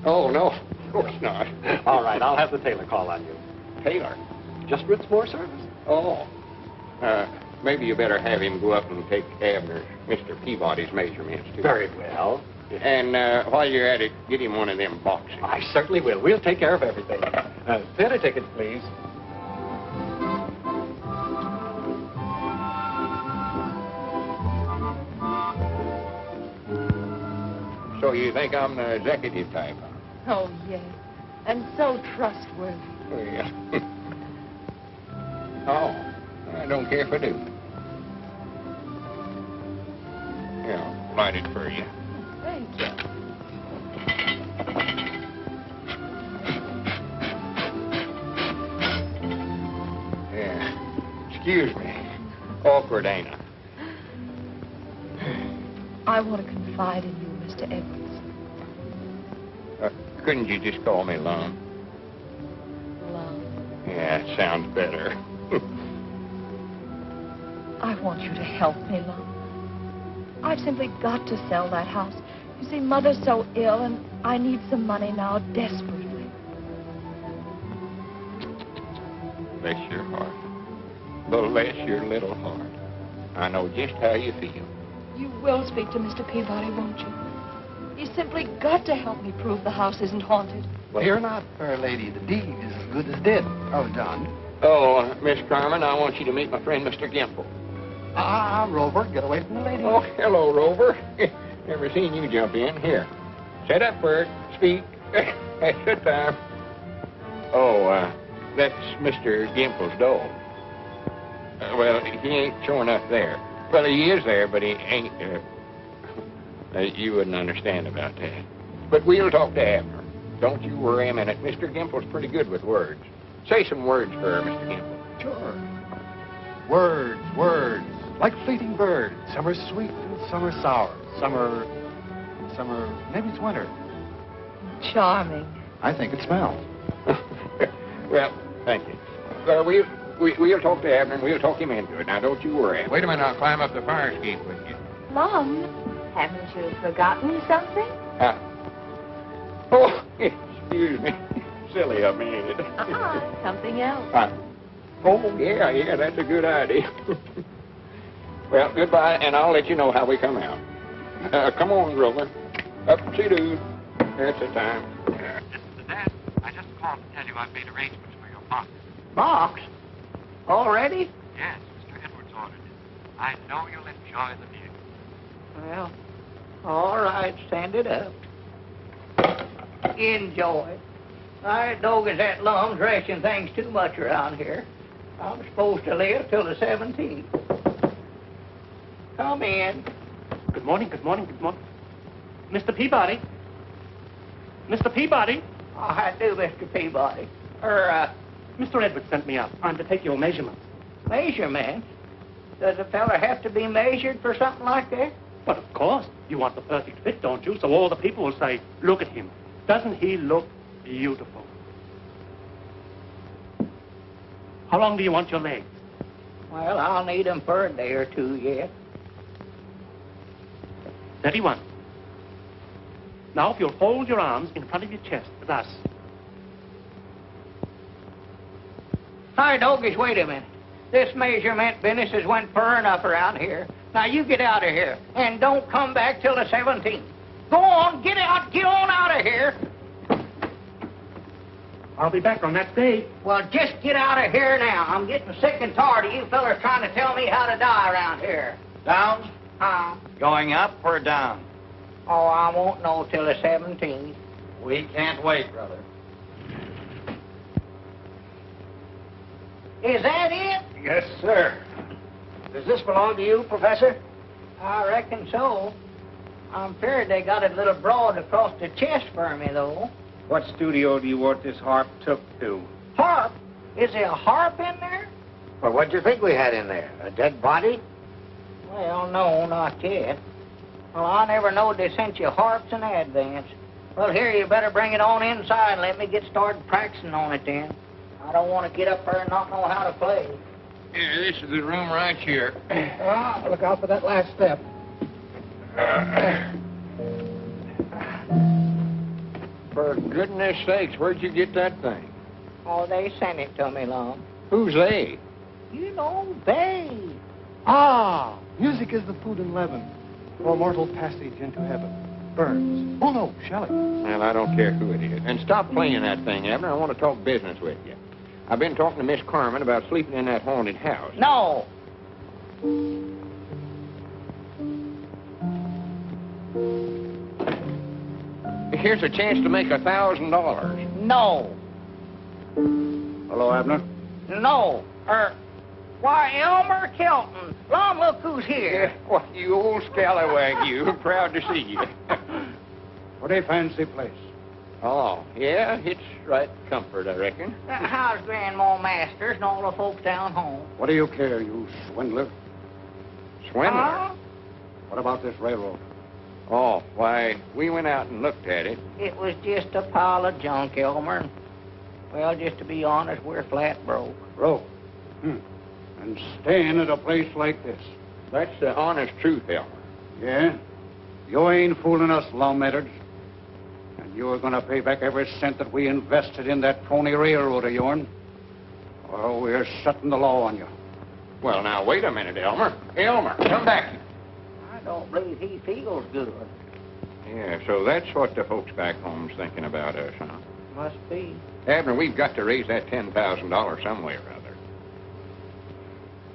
Oh, no. Of course not. All right, I'll have the tailor call on you. Tailor? Just Ritzmore service. Oh. Maybe you better have him go up and take Abner's, Mr. Peabody's measurements, too. Very well. And while you're at it, get him one of them boxes. I certainly will. We'll take care of everything. Theater tickets, please. So you think I'm the executive type? Oh, yes. And so trustworthy. Well, oh, I don't care if I do. Yeah, light it for you. Thank you. Yeah. Excuse me. Awkward, ain't I? I want to confide in you, Mr. Edwards. Couldn't you just call me Lum? Love. Yeah, it sounds better. I want you to help me, Love. I've simply got to sell that house. You see, Mother's so ill, and I need some money now desperately. Bless your heart. Bless your little heart. I know just how you feel. You will speak to Mr. Peabody, won't you? You simply got to help me prove the house isn't haunted. Well, fear not, fair lady. The deed is as good as dead. Oh, done. Oh, Miss Carmen, I want you to meet my friend, Mr. Gimple. Rover, get away from the lady. Oh, hello, Rover. Never seen you jump in. Here. Set up, Bert. Speak. That's the time. Oh, that's Mr. Gimple's dog. Well, he ain't showing up there. Well, he is there, but he ain't... you wouldn't understand about that. But we'll talk to Abner. Don't you worry a minute. Mr. Gimple's pretty good with words. Say some words for her, Mr. Gimple. Sure. Words, words. Like fleeting birds. Some are sweet and some are sour. Some are... maybe it's winter. Charming. I think it smells. Well, thank you. We'll talk to Abner and we'll talk him into it. Now, don't you worry. Wait a minute, I'll climb up the fire escape with you. Mom, haven't you forgotten something? Oh, excuse me. Silly of me, ain't it? Something else. Oh, yeah, that's a good idea. Well, goodbye, and I'll let you know how we come out. Come on, Rover. Up-see-doo. That's the time. Dad, I just called to tell you I've made arrangements for your box. Box? Already? Yes, Mr. Edwards ordered it. I know you'll enjoy the view. Well, all right, send it up. Enjoy. I dog is that Lum's racing things too much around here. I'm supposed to live till the 17th. Come in. Good morning, good morning, good morning. Mr. Peabody? Mr. Peabody? I do, Mr. Peabody. Mr. Edwards sent me up. I'm to take your measurements. Measurements? Does a fella have to be measured for something like that? But of course, you want the perfect fit, don't you? So all the people will say, look at him. Doesn't he look beautiful? How long do you want your legs? Well, I'll need them for a day or two yet. 31. Now, if you'll fold your arms in front of your chest, thus. Hi, Doggies, wait a minute. This measurement business has went far enough around here. Now, you get out of here, and don't come back till the 17th. Go on, get out, get on out of here. I'll be back on that day. Well, just get out of here now. I'm getting sick and tired of you fellas trying to tell me how to die around here. Down? Going up or down? Oh, I won't know till the 17th. We can't wait, brother. Is that it? Yes, sir. Does this belong to you, Professor? I reckon so. I'm feared they got it a little broad across the chest for me, though. What studio do you want this harp took to? Harp? Is there a harp in there? Well, what'd you think we had in there? A dead body? Well, no, not yet. Well, I never knowed they sent you harps in advance. Well, here, you better bring it on inside and let me get started practicing on it then. I don't want to get up there and not know how to play. Yeah, this is the room right here. Look out for that last step. For goodness sakes, where'd you get that thing? Oh, they sent it to me, Lum. Who's they? You know, they. Music is the food and leaven for mortal passage into heaven. Burns. Oh, no, Shelley. Well, I don't care who it is. And stop playing that thing, Abner. I want to talk business with you. I've been talking to Miss Carmen about sleeping in that haunted house. No. here's a chance to make $1,000. No. Hello, Abner. No. Why, Elmer Kelton. Long, look who's here. Why, you old scallywag, you. Proud to see you. Pretty fancy place. Oh, yeah, it's right comfort, I reckon. How's Grandma Masters and all the folks down home? What do you care, you swindler? Swindler? Huh? What about this railroad? Oh, why, we went out and looked at it. It was just a pile of junk, Elmer. Well, just to be honest, we're flat broke. Broke? And staying at a place like this. That's the honest truth, Elmer. Yeah? You ain't fooling us, lawmakers. And you're going to pay back every cent that we invested in that phony railroad of yourn. Or we're setting the law on you. Well, now, wait a minute, Elmer. Elmer, come back here. I don't believe he feels good. Yeah, so that's what the folks back home's thinking about us, huh? Must be. Abner, we've got to raise that $10,000 some way or other.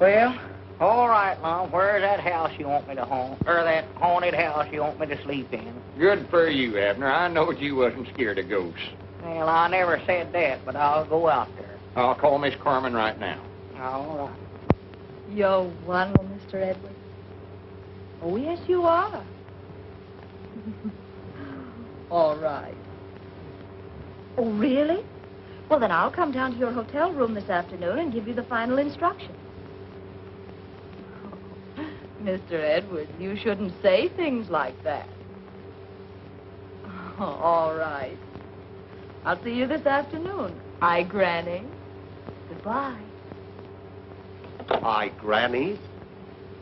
Well, all right, Mom. Where's that house you want me to haunt? Or that haunted house you want me to sleep in? Good for you, Abner. I knowed you wasn't scared of ghosts. Well, I never said that, but I'll go out there. I'll call Miss Carmen right now. All right. You're wonderful, Mr. Edwards. Oh, yes, you are. All right. Oh, really? Well, then I'll come down to your hotel room this afternoon and give you the final instructions. Mr. Edwards, you shouldn't say things like that. Oh, all right. I'll see you this afternoon. Aye, Granny. Goodbye. Aye, Granny?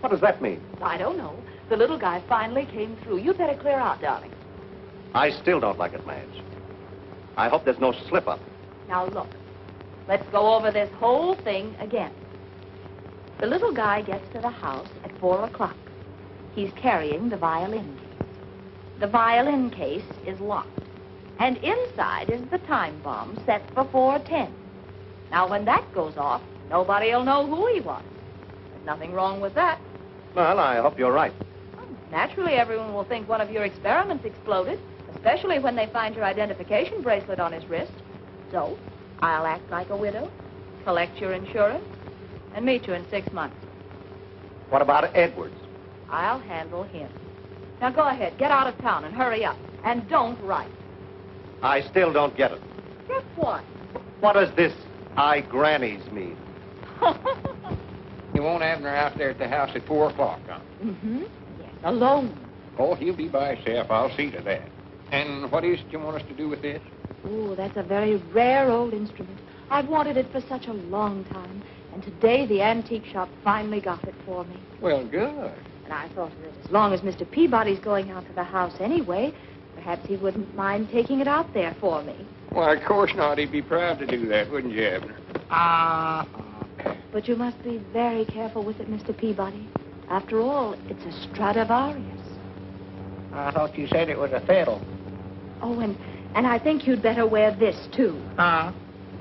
What does that mean? I don't know. The little guy finally came through. You'd better clear out, darling. I still don't like it, Madge. I hope there's no slip-up. Now, look. Let's go over this whole thing again. The little guy gets to the house at 4 o'clock. He's carrying the violin case. The violin case is locked. And inside is the time bomb set for 4:10. Now, when that goes off, nobody will know who he was. There's nothing wrong with that. Well, I hope you're right. Naturally, everyone will think one of your experiments exploded, especially when they find your identification bracelet on his wrist. So, I'll act like a widow, collect your insurance, and meet you in 6 months. What about Edwards? I'll handle him. Now, go ahead. Get out of town and hurry up. And don't write. I still don't get it. Get what? What does this "I grannies" mean? You want Abner out there at the house at 4 o'clock, huh? Mm-hmm. Yes, alone. Oh, he'll be by himself. I'll see to that. And what is it you want us to do with this? Oh, that's a very rare old instrument. I've wanted it for such a long time. And today the antique shop finally got it for me. Well, good. And I thought that as long as Mr. Peabody's going out to the house anyway, perhaps he wouldn't mind taking it out there for me. Why, of course not. He'd be proud to do that, wouldn't you, Abner? But you must be very careful with it, Mr. Peabody. After all, it's a Stradivarius. I thought you said it was a fiddle. Oh, and I think you'd better wear this, too. Huh?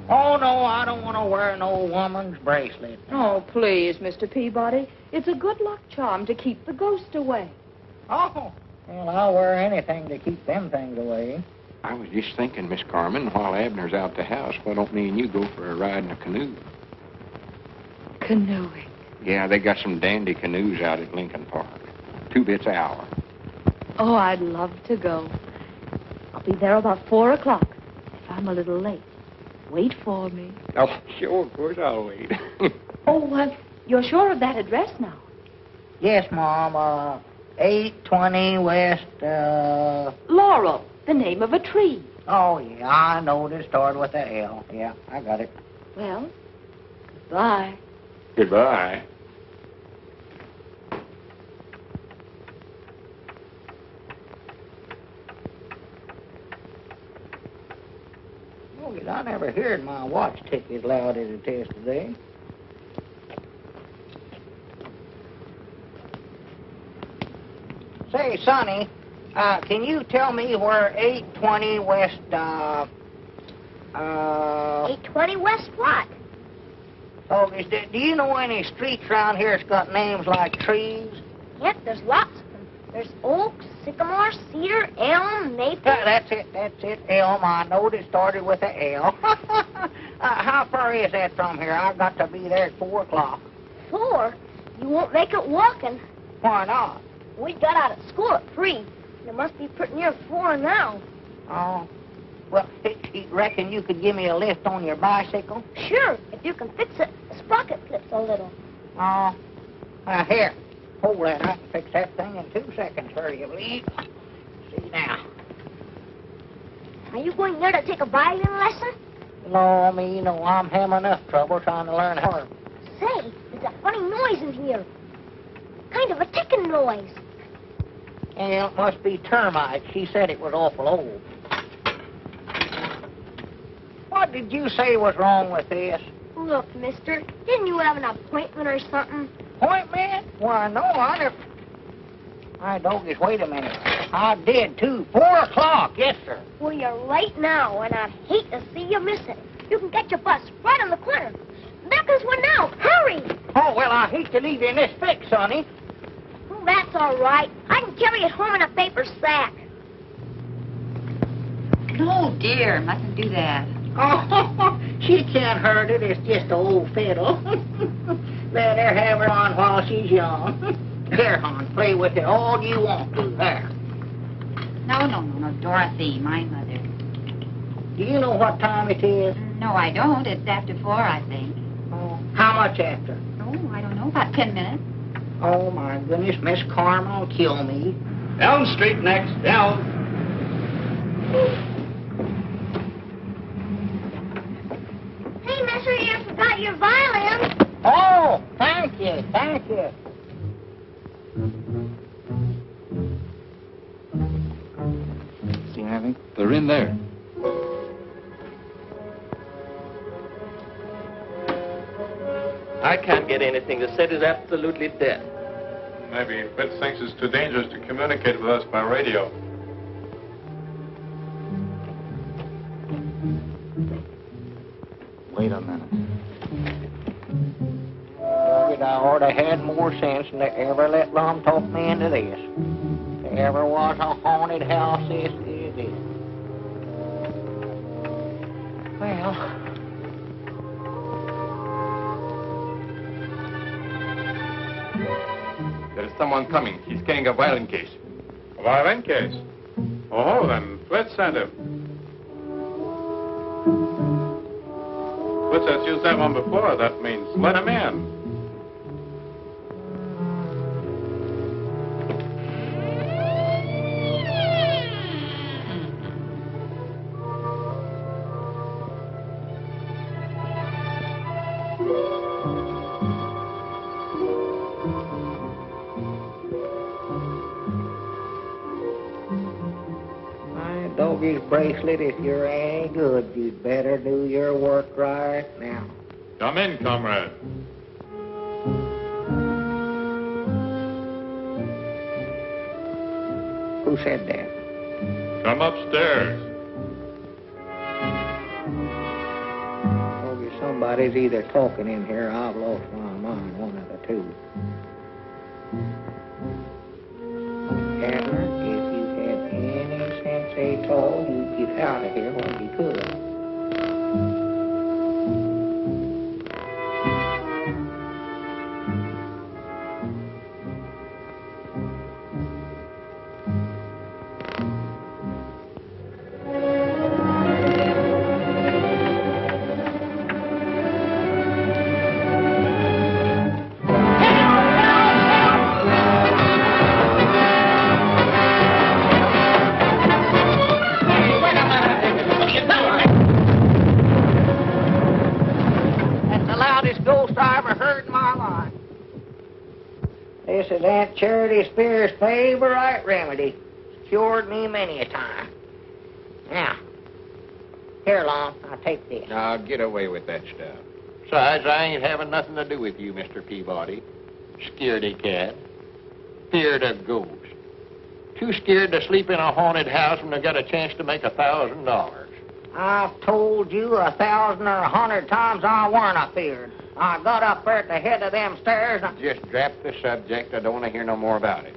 Oh, no, I don't want to wear no woman's bracelet. Oh, please, Mr. Peabody. It's a good luck charm to keep the ghost away. Oh, well, I'll wear anything to keep them things away. I was just thinking, Miss Carmen, while Abner's out the house, why don't me and you go for a ride in a canoe? Canoeing? Yeah, they got some dandy canoes out at Lincoln Park. 2 bits an hour. Oh, I'd love to go. I'll be there about 4 o'clock. If I'm a little late, wait for me. Oh, sure, of course I'll wait. You're sure of that address now? Yes, Mom. 820 West, Laurel, the name of a tree. Oh, yeah, I know it started with a L. Yeah, I got it. Well, goodbye. Goodbye. Oh, I never heard my watch tick as loud as it is today. Say, Sonny, can you tell me where 820 West, 820 West what? Oh, do you know any streets around here that's got names like trees? Yep, there's lots of them. There's Oaks, Sycamore, cedar, elm, maple. That's it. Elm. I knowed it started with an L. How far is that from here? I've got to be there at 4 o'clock. 4? You won't make it walking. Why not? We got out of school at 3. It must be pretty near 4 now. Oh. Well, reckon you could give me a lift on your bicycle? Sure, if you can fix it. The sprocket clips a little. Oh. Here. Hold that. I can fix that thing in 2 seconds for you, please. See now. Are you going there to take a violin lesson? No, me, no. I'm having enough trouble trying to learn harp. Say, there's a funny noise in here. Kind of a ticking noise. Yeah, it must be termites. She said it was awful old. What did you say was wrong with this? Look, mister, didn't you have an appointment or something? Appointment? Why, no, I never... My doggies, wait a minute. I did, too. 4 o'clock, yes, sir. Well, you're late now, and I'd hate to see you miss it. You can get your bus right on the corner. There comes one now. Hurry! Oh, well, I hate to leave you in this fix, sonny. Oh, that's all right. I can carry it home in a paper sack. No, dear, mustn't do that. Oh, she can't hurt it. It's just an old fiddle. Let her have her on while she's young. Here, hon, play with it all you want to. There. No, Dorothy, my mother. Do you know what time it is? No, I don't. It's after 4, I think. Oh, how much after? Oh, I don't know, about 10 minutes. Oh, my goodness, Miss Carmel will kill me. Elm Street next. Elm. Hey, mister, you forgot your violin. Oh, thank you. See anything? They're in there. I can't get anything. The set is absolutely dead. Maybe Fritz thinks it's too dangerous to communicate with us by radio. Wait a minute. I ought to had more sense than to ever let Lum talk me into this. If there ever was a haunted house, this is it. Well... There is someone coming. He's carrying a violin case. A violin case? Oh, then Fritz sent him. Fritz has used that one before. That means let him in. Doggy's bracelet, if you're any good, you'd better do your work right now. Come in, comrade. Who said that? Come upstairs. Doggy, somebody's either talking in here or I've lost my mind, one of the two. Catherine, if you had any sense at all, you'd get out of here when you could. This is Aunt Charity Spears' favorite remedy. It's cured me many a time. Now, here, Long, I'll take this. Now, get away with that stuff. Besides, I ain't having nothing to do with you, Mr. Peabody. Scaredy cat. Feared of ghosts. Too scared to sleep in a haunted house when they got a chance to make $1,000. I've told you 1,000 or 100 times I weren't afeard. I got up there at the head of them stairs and... Just drop the subject. I don't want to hear no more about it.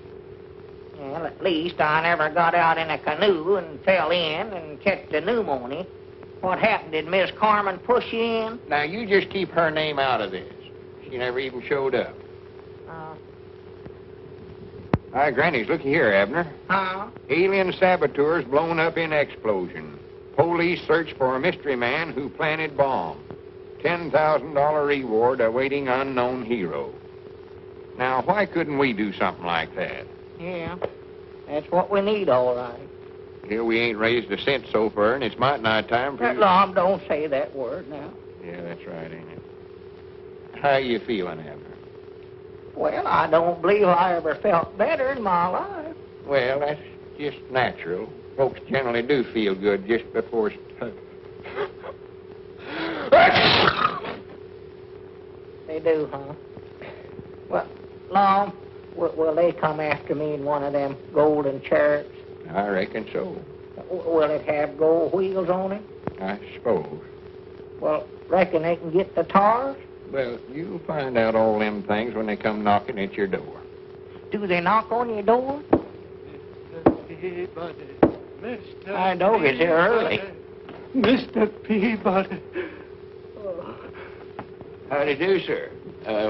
Well, at least I never got out in a canoe and fell in and catch the pneumonia. What happened? Did Miss Carmen push you in? Now, you just keep her name out of this. She never even showed up. Hi, Grannies, looky here, Abner. Huh? Alien saboteurs blown up in explosion. Police search for a mystery man who planted bomb. $10,000 reward awaiting unknown hero. Now, why couldn't we do something like that? Yeah, that's what we need, all right. Here we ain't raised a cent so far, and it's might nigh time for you. Lom, don't say that word now. Yeah, that's right, ain't it? How you feeling, Abner? Well, I don't believe I ever felt better in my life. Well, that's just natural. Folks generally do feel good just before... They do, huh? Well, Lom, will they come after me in one of them golden chariots? I reckon so. Will it have gold wheels on it? I suppose. Well, reckon they can get the tars? Well, you'll find out all them things when they come knocking at your door. Do they knock on your door? Peabody, Mr. I know it's here early. Mr. Peabody. Oh. How do you do, sir?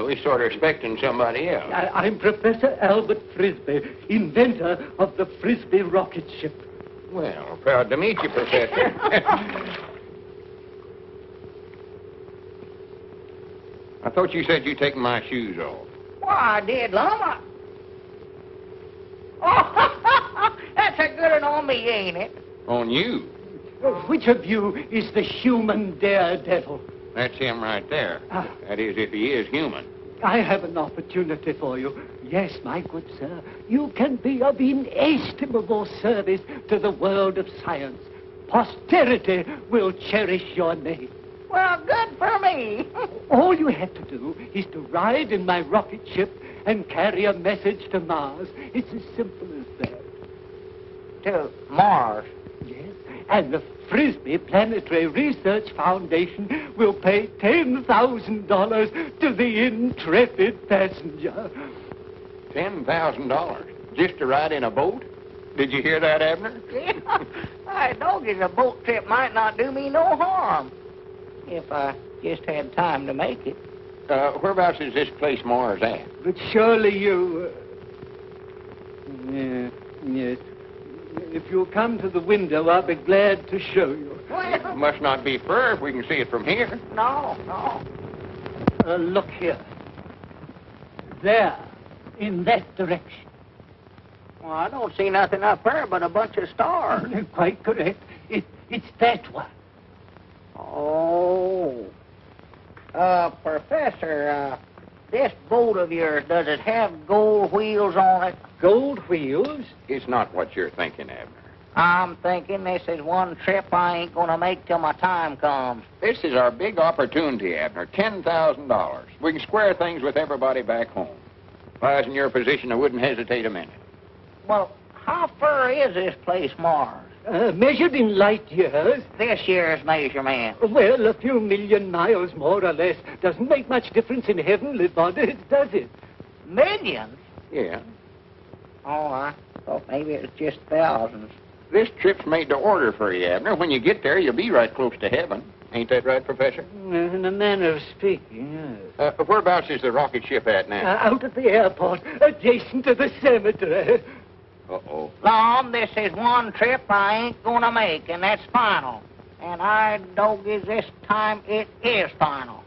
We sort of expecting somebody else. I'm Professor Albert Frisbee, inventor of the Frisbee rocket ship. Well, proud to meet you, Professor. I thought you said you'd taken my shoes off. Why, I did, Lom. Oh, that's a good one on me, ain't it? On you? Which of you is the human daredevil? That's him right there. That is, if he is human. I have an opportunity for you. Yes, my good sir. You can be of inestimable service to the world of science. Posterity will cherish your name. Well, good for me. All you have to do is to ride in my rocket ship and carry a message to Mars. It's as simple as that. To Mars? Yes. And the Frisbee Planetary Research Foundation will pay $10,000 to the intrepid passenger. $10,000? Just to ride in a boat? Did you hear that, Abner? Yeah. I know a boat trip might not do me no harm. If I just had time to make it. Whereabouts is this place Mars at? But surely you... Yes. If you'll come to the window, I'll be glad to show you. Well, must not be far if we can see it from here. No. Look here. There, in that direction. Well, I don't see nothing up there but a bunch of stars. Quite correct. It's that one. Oh. Professor, this boat of yours, does it have gold wheels on it? Gold wheels? It's not what you're thinking, Abner. I'm thinking this is one trip I ain't gonna make till my time comes. This is our big opportunity, Abner. $10,000. We can square things with everybody back home. If I was in your position, I wouldn't hesitate a minute. Well, how far is this place, Mars? Measured in light years. This year's measurement. Well, a few million miles, more or less. Doesn't make much difference in heavenly bodies, does it? Millions? Yeah. Oh, I thought maybe it was just thousands. This trip's made to order for you, Abner. When you get there, you'll be right close to heaven. Ain't that right, Professor? In a manner of speaking, yes. Whereabouts is the rocket ship at now? Out at the airport, adjacent to the cemetery. Uh-oh. Lom, this is one trip I ain't gonna make, and that's final. And I doggies this time it is final.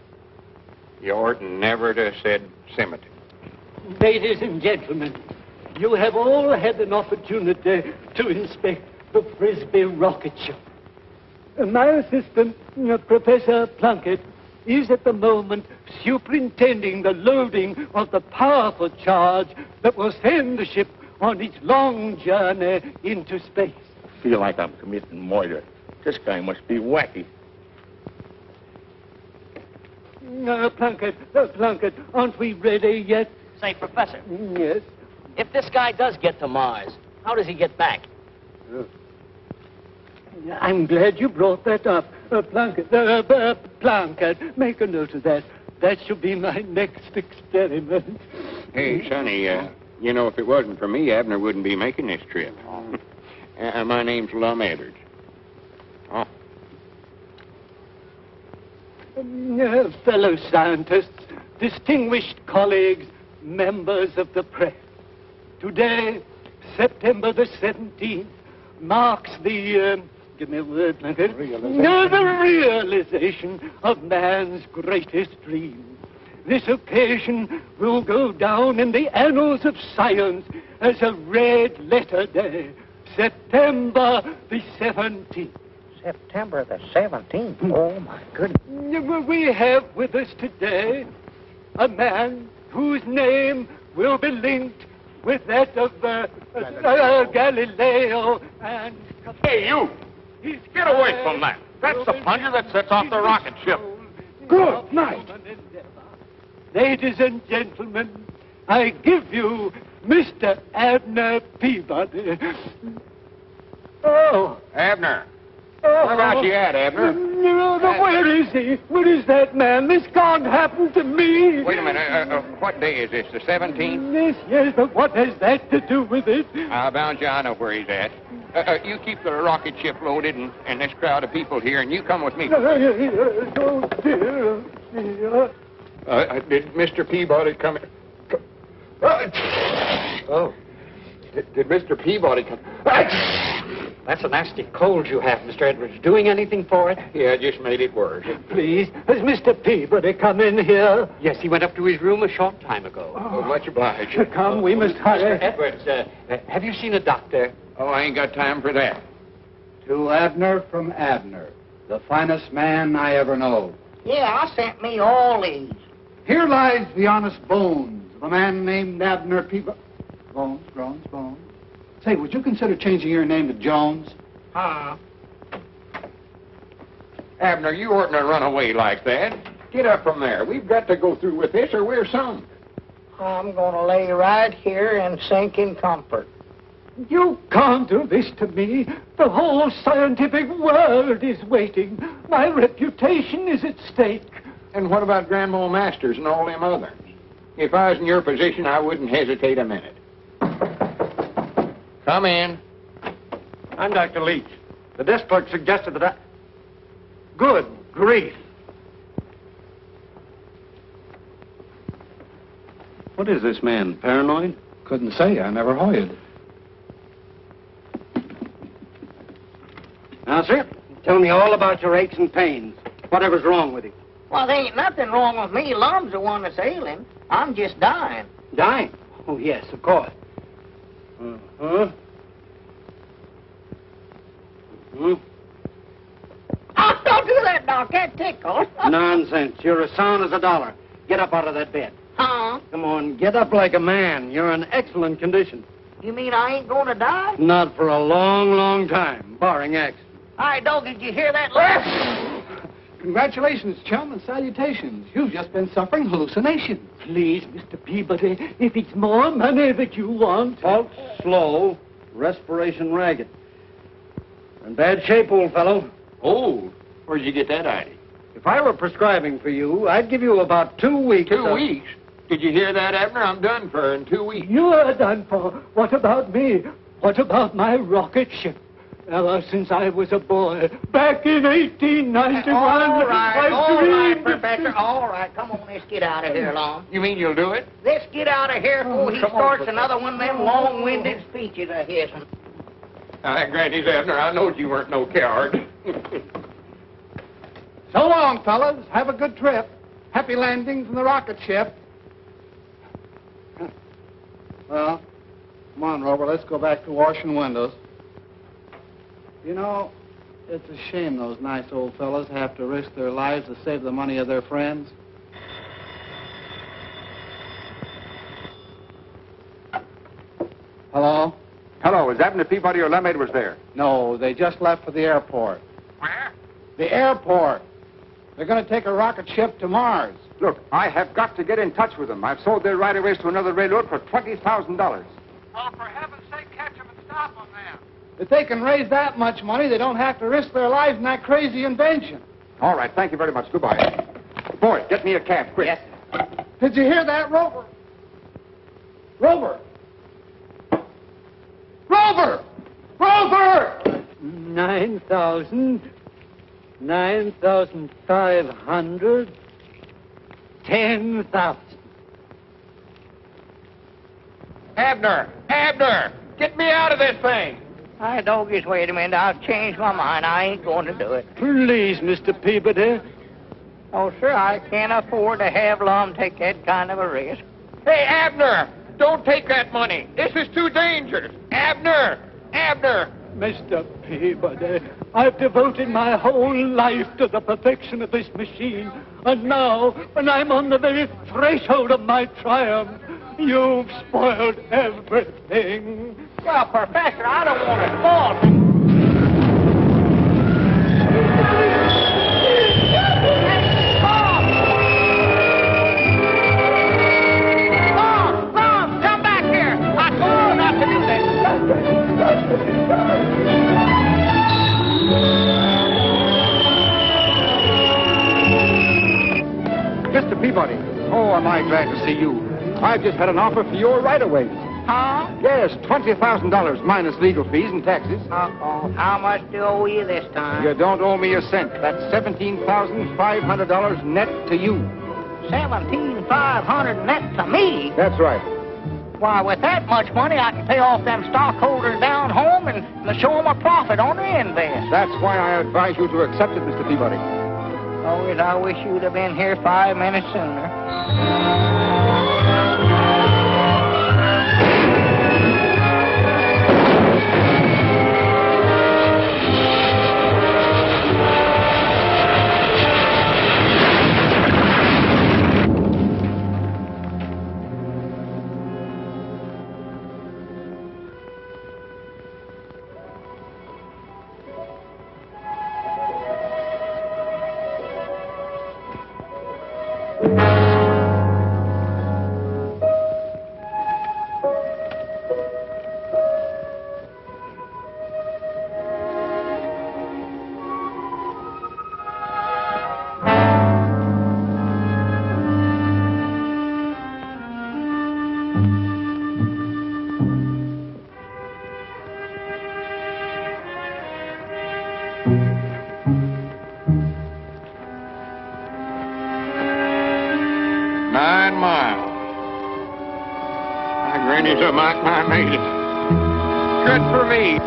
You oughtn't never to have said cemetery. Ladies and gentlemen, you have all had an opportunity to inspect the Frisbee rocket ship. My assistant, Professor Plunkett, is at the moment superintending the loading of the powerful charge that will send the ship on its long journey into space. I feel like I'm committing murder. This guy must be wacky. Plunkett, aren't we ready yet? Say, Professor. Yes? If this guy does get to Mars, how does he get back? I'm glad you brought that up. Plunkett, make a note of that. That should be my next experiment. Hey, Sonny, You know, if it wasn't for me, Abner wouldn't be making this trip. My name's Lum Edwards. Oh. Fellow scientists, distinguished colleagues, members of the press, today, September the 17th, marks the, give me a word, Blanket. The realization of man's greatest dream. This occasion will go down in the annals of science as a red letter day, September the 17th. September the 17th? Oh, my goodness. We have with us today a man whose name will be linked with that of Galileo and... Hey, you! Get away from that. That's the plunger that sets off the rocket ship. Good night. Ladies and gentlemen, I give you Mr. Abner Peabody. Oh. Abner. Where about you at, Abner? Where is he? Where is that man? This can't happen to me. Wait a minute. What day is this? The 17th? Yes, but what has that to do with it? I'll bound you, I know where he's at. You keep the rocket ship loaded and this crowd of people here, and you come with me. Oh, dear. Did Mr. Peabody come in? Oh. Did Mr. Peabody come? That's a nasty cold you have, Mr. Edwards. Doing anything for it? Yeah, just made it worse. Please, has Mr. Peabody come in here? Yes, he went up to his room a short time ago. Oh, much obliged. Come, we must hurry. Mr. Edwards, have you seen a doctor? Oh, I ain't got time for that. To Abner from Abner, the finest man I ever know. Yeah, I sent me all these. Here lies the honest bones of a man named Abner Peabody. Bones. Say, would you consider changing your name to Jones? Abner, you oughtn't to run away like that. Get up from there. We've got to go through with this or we're sunk. I'm going to lay right here and sink in comfort. You can't do this to me. The whole scientific world is waiting. My reputation is at stake. And what about Grandma Masters and all them others? If I was in your position, I wouldn't hesitate a minute. Come in. I'm Dr. Leach. The desk clerk suggested that I... Good grief. What is this man, paranoid? Couldn't say. I never hoyed. Now, sir, tell me all about your aches and pains. Whatever's wrong with you. Well, there ain't nothing wrong with me. Lum's the one that's ailing. I'm just dying. Dying? Oh, yes, of course. Oh, don't do that, Doc. That tickles. Nonsense. You're as sound as a dollar. Get up out of that bed. Huh? Come on, get up like a man. You're in excellent condition. You mean I ain't going to die? Not for a long, long time, barring accident. Hi, Dog, did you hear that? Congratulations, chum, and salutations. You've just been suffering hallucinations. Please, Mr. Peabody, if it's more money that you want... Pulse slow, respiration ragged. You're in bad shape, old fellow. Old? Where'd you get that idea? If I were prescribing for you, I'd give you about 2 weeks. 2 weeks? Did you hear that, Abner? I'm done for in 2 weeks. You're done for. What about me? What about my rocket ship? Ever since I was a boy, back in 1891, all right, dreamed... Professor. All right, come on, let's get out of here, Long. You mean you'll do it? Let's get out of here before he starts another one of them long-winded speeches of his. I grant you, Abner, I knowed you weren't no coward. So long, fellas. Have a good trip. Happy landings in the rocket ship. Well, come on, Rover. Let's go back to washing windows. You know, it's a shame those nice old fellas have to risk their lives to save the money of their friends. Hello? Hello, is Abner Peabody or Lum Edwards there? No, they just left for the airport. Where? The airport. They're going to take a rocket ship to Mars. Look, I have got to get in touch with them. I've sold their right-of-ways to another railroad for $20,000. Well, for heaven's sake, catch them and stop them then. If they can raise that much money, they don't have to risk their lives in that crazy invention. All right, thank you very much. Goodbye. Boy, get me a cab, quick. Yes. Did you hear that, Rover? Rover, Rover! Rover! 9,000, 9,500, 10,000. Abner! Abner! Get me out of this thing! Hi, doggies, wait a minute. I've changed my mind. I ain't going to do it. Please, Mr. Peabody. Oh, sir, I can't afford to have Lum take that kind of a risk. Hey, Abner! Don't take that money. This is too dangerous. Abner! Abner! Mr. Peabody, I've devoted my whole life to the perfection of this machine. And now, when I'm on the very threshold of my triumph, you've spoiled everything. Well, Professor, I don't want to spoil things. Mom, come back here. I told you not to do that. Mr. Peabody, oh, am I glad to see you. I've just had an offer for your right-of-ways. Huh? Yes, $20,000 minus legal fees and taxes. Uh-oh. How much do I owe you this time? You don't owe me a cent. That's $17,500 net to you. $17,500 net to me? That's right. Why, with that much money, I can pay off them stockholders down home and show them a profit on their invest. That's why I advise you to accept it, Mr. Peabody. Oh, I wish you'd have been here 5 minutes sooner. Granny's a mite I made it. Good for me.